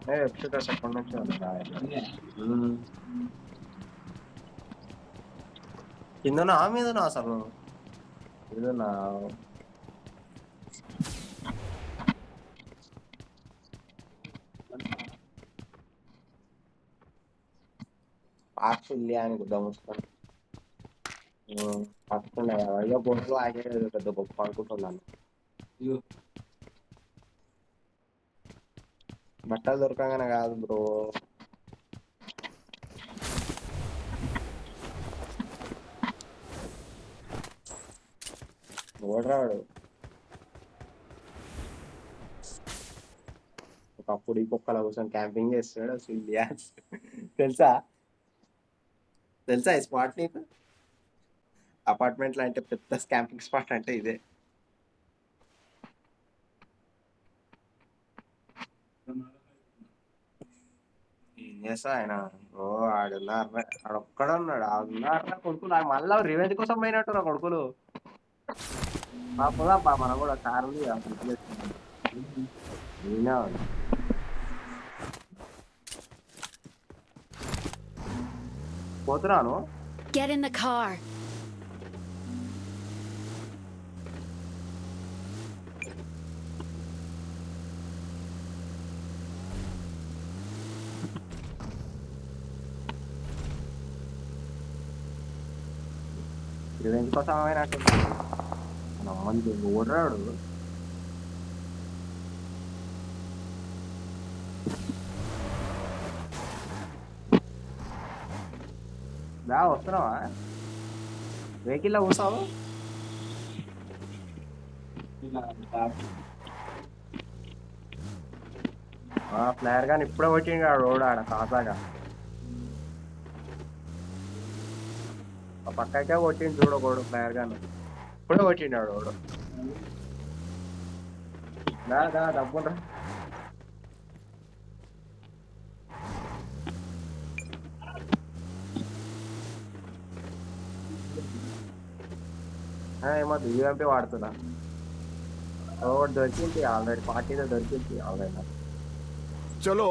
వెబ్సైట్ ఎప్పటి నుంచి కిందనా మీదనా అసలు మీదనా పార్క్ అని గుద్దామొస్తాను పట్టుకున్నా అయ్యో బొట్లు ఆగే పెద్ద గొప్ప అనుకుంటున్నాను బట్టలు దొరకగానే కాదు బ్రో ఓడరాడు ఒకప్పుడు ఈ కుక్కల కోసం క్యాంపింగ్ చేస్తాడు అసలు తెలుసా తెలుసా ఈ స్పాట్ నీకు అపార్ట్మెంట్లో అంటే పెద్ద క్యాంపింగ్ స్పాట్ అంటే ఇదే ఏం చేస్తా ఆయన ఓ ఆడున్నారా ఆడొక్కడ ఉన్నాడు ఆడున్నారా కొడుకులు మళ్ళా రివెంజ్ కోసం పోయినట్టు నా కొడుకులు పోదా మనం కూడా కారు పోతున్నాను Get in the car. Revenge కోసం పోయినట్టు మంచి ఓడరాడు వస్తున్నావా వెహికల్లో కూర్చోవు ఫ్లైర్ గాని ఇప్పుడే వచ్చింది ఆ రోడ్ ఆడ తాజాగా ఆ పక్కకే వచ్చింది చూడకూడదు ఫ్లైర్ గాని ఇప్పుడే వచ్చిండు ఆడు రోడ్ డబ్బురా ఏమో యూఎంపీ వాడుతున్నా ఒకటి దొరికింది ఆల్రెడీ పార్టీలో దొరికింది ఆల్రెడీ చలో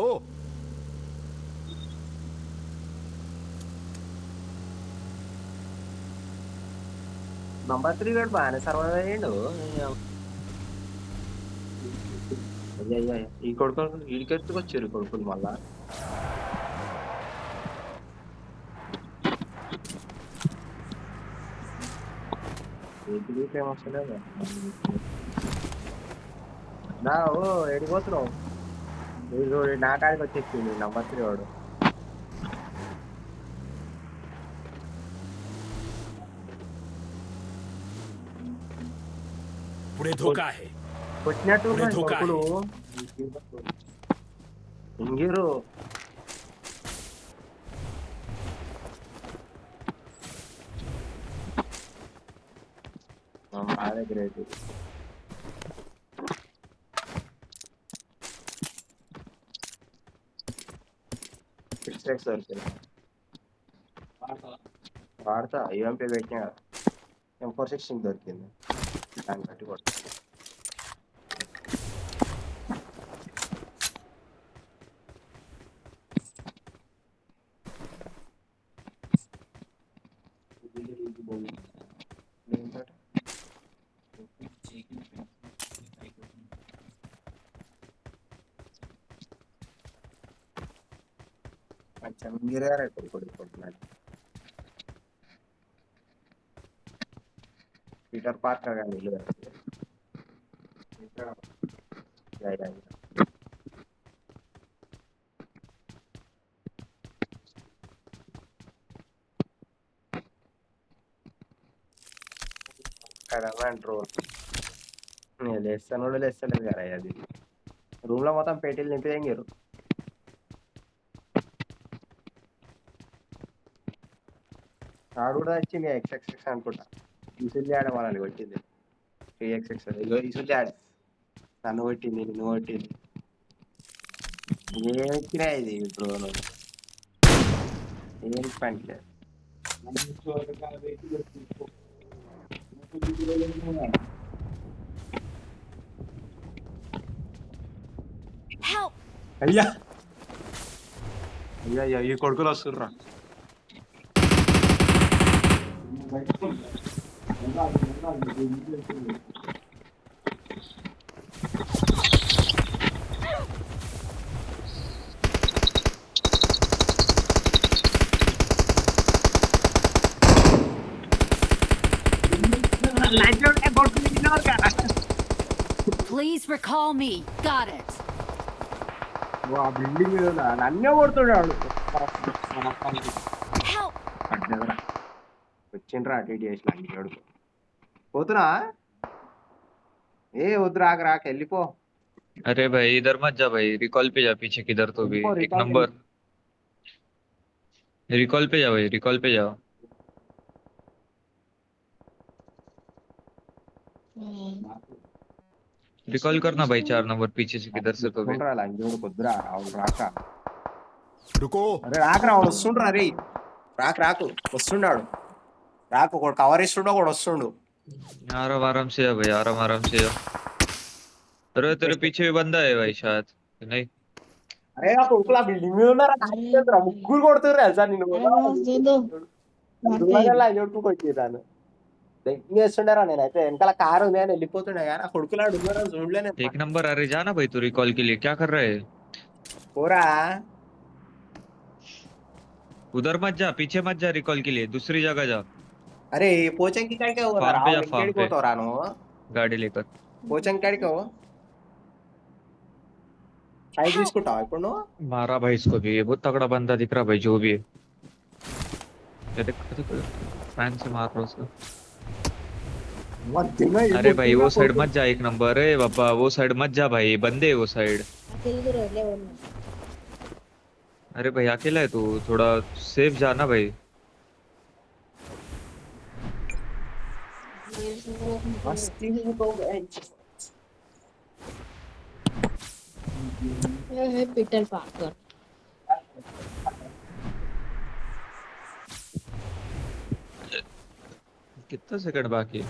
నంబర్ 3 గడు బాగానే సర్వైవ్ అయ్యిండు అయ్యా ఈ కొడుకులు వీడికెత్తుకొచ్చారు కొడుకులు మళ్ళా ఏమొస్తలేదు నా ఓ ఎడిపోతున్నావు వీడు నా కాడికి వచ్చేసింది నంబర్ 3 వాడు पुढे धोका आहे. కొట్టినట్టు पुढे धोका కొడుకులు आहे. ఇంగిరు మా దగ్గర అయితే ఫిక్స్ దొరికింది వాడతా యూఎంపీ పెట్టినా M416 దొరికింది దాన్ని బట్టి కొడతా अच्छा మీరే కొడుకుంటున్నాడు పీటర్ పార్కర్ గాని ఇల్లు యా యా కడమన్ రోడ్ నేను లేస్తాను లేస్తలేదు కదా అది రూమ్ లో మొత్తం పేటీలు నింపేయంగారు ఆడు కూడా వచ్చింది XXX అనుకుంటా ఇసులు ఆడ మనల్ని కొట్టింది 3XX ఇగో ఇసులు ఆడ నన్ను కొట్టింది నిన్ను కొట్టింది ఏం ఎక్కినా ఇది బ్రో ఏం పని Help! అయ్యా అయ్యా అయ్యా ఈ కొడుకులు వస్తుర్రా Please recall me. Got it. ఆ బిల్డింగ్ మీద నన్నే కొడుతున్నాడు Help! అడ్డగరా వచ్చిండ్రా అటు ఇటు చేసి లంగి కొడుకు పోతున్నా ఏ వద్దు రాక రాక వెళ్ళిపో अरे भाई इधर मत जा भाई, रिकॉल पे जा पीछे किधर तो भी एक नंबर। रिकॉल पे जा भाई, रिकॉल पे जाओ। रिकॉल करना भाई 4 नंबर पीछे से किधर से तो भी। వస్తుండ్రా లంగి కొడుకు వద్దురా అవును రాక रुको. అరే రాకరా వాడు వస్తుండ్రా రే రాకు వస్తుండాడు రాకు ఒకడు కవర్ ఇస్తుండు ఒకడు వస్తుండు आराम आराम से जा भाई, आराम से जा। अरे तेरे पीछे भी बंदा है भाई शायद, नहीं? అరే ఆ కొడుకులు ఆ బిల్డింగ్ మీద ఉన్నారా నాకేంద్రా ముగ్గురు కొడుతుర్రు తెలుసా నిన్ను కొట్టేదాన్ని వేస్తుండారా నేనైతే వెనకాల కారు ఉంది అని వెళ్ళిపోతుండే కానీ ఆ కొడుకులు ఆడు ఉన్నారని చూడలేను एक नंबर। अरे जाना भाई तू रिकॉल के लिए, क्या कर रहे है? పోరా उधर मत जा, पीछे मत जा रिकॉल के लिए, दूसरी जगह जा అరే పోచంకి కాడికే फार्म पे जा, फार्म पे పోతావురా నువ్వు गाड़ी लेकर। పోచంకి కాడికే సైడ్ తీసుకుంటావా ఇప్పుడు నువ్వు मारा भाई इसको भी, ये बहुत तगड़ा बंदा दिख रहा भाई जो भी है। ये देख फैन से मार रहा उसको। अरे भाई वो साइड मत जा, एक नंबर है बाबा, वो साइड मत जा भाई, बंदे वो साइड। अरे भाई अकेला है तू, थोड़ा सेफ जाना भाई। पीटर पार्कर कितना सेकंड बाकी है?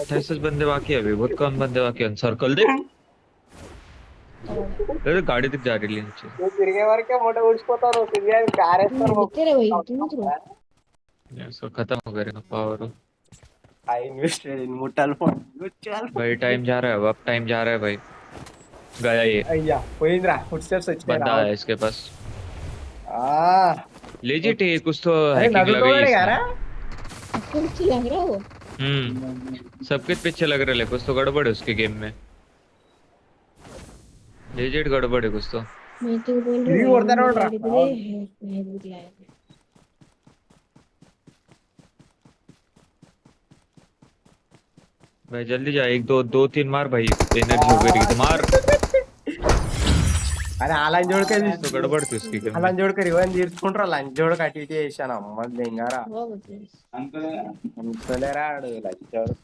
28 बंदे बाकी है अभी, बहुत कम बंदे बाकी है। सर्कल देख, अरे गाड़ी दिख जा रही है नीचे। నువ్వు తిరిగే వరకే మొట్ట ఊడిచిపోతావు తిరిగి గారేస్తారు इसको खत्म हो गया power. I invested in mutual fund. भाई टाइम जा रहा है, अब टाइम जा रहा है भाई। गया ये అయ్యా పోయిందిరా ఫుట్ స్టెప్స్ बंदा వచ్చినాయి है इसके पास। ఆ लेजिट है कुछ तो అరే हैकिंग लग నడుతోడే गई గారా कुछ लग रहा हो सबके पीछे लग रहे, कुछ तो गड़बड़ है उसके गेम में, लेजिट गड़बड़ है कुछ तो। मैं तो बोल తిరిగి रहा కొడతానే हूँ ఉండరా मैं भी लाया भाई जल्दी जा, एक दो दो तीन मार भाई, एनर्जी हो गई तो मार। అరే ఆ లంచ్ జోడికే कुछ तो गड़बड़ थी उसकी ఆ गेम में। లంచ్ జోడికి రివెంజ్ తీర్చుకుంటారా లంచ్ జోడికి అటు ఇటు చేశాను అమ్మ దెంగారా అంతలేరా ఆడు లంచ్ జోడు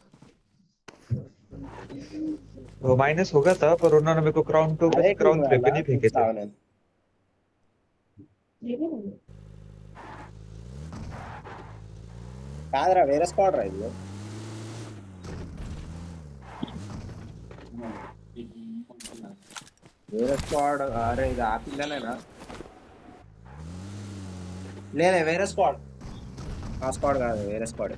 वो माइनस हो गया था, पर उन्होंने मेरे को क्राउन टू అదే बस టీం क्राउन వల్ల पे नहीं फेंके थे। చూస్తావు నేను కాదురా వేరే స్క్వాడ్ రా ఇది వేరే స్క్వాడ్ అరే ఇది ఆ పిల్లనేనా లేదే వేరే స్క్వాడ్ ఆ స్క్వాడ్ కాదు వేరే స్క్వాడ్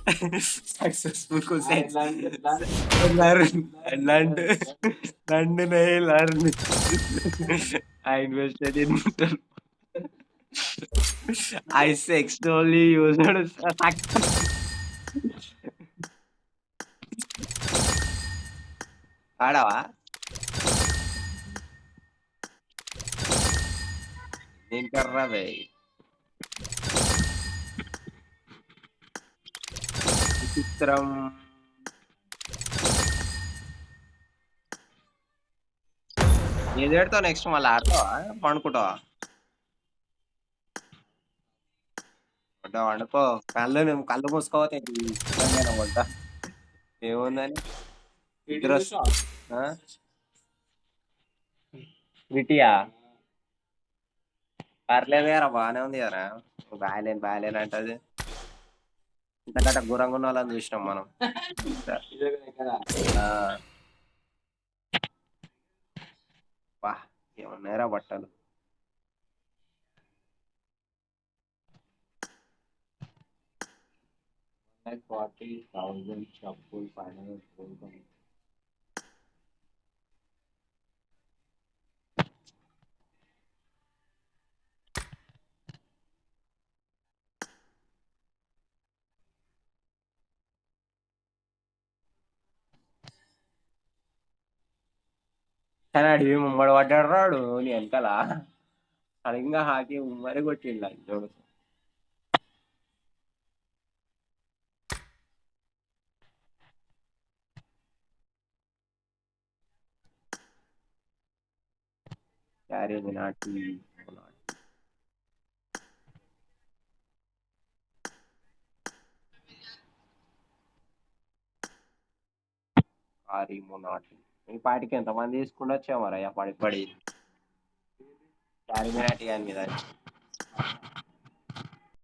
सक्सेसफुल को से लर्न लर्न नहीं learn I invested in I sexually used ఆడవా నేను కర్రా బే విచిత్రం ఏది పెడతావు నెక్స్ట్ మళ్ళీ ఆడతావా పండుకుంటావా వండుకో కళ్ళు మూసుకోపోతే వంట ఏముందని ఇద్దరు విటియా పర్లేదు కదా బాగానే ఉంది కదా బాగాలేను అంటది ఇంతకంటే ఘోరంగా ఉన్న వాళ్ళని చూసినాం మనం ఆ, వా ఏమన్నారా బట్టలు కానీ అడివి ముమ్మడి పడ్డాడు రాడు నీ వెనకాల సడన్గా హాకీ ఉమ్మడి కొట్టిండు చూడు క్యారీ నాటి కారీ నాటి ఈ పాటికి ఎంతమంది తీసుకుంటూ వచ్చామరా పడి పడి క్యారీ నాటి అని మీద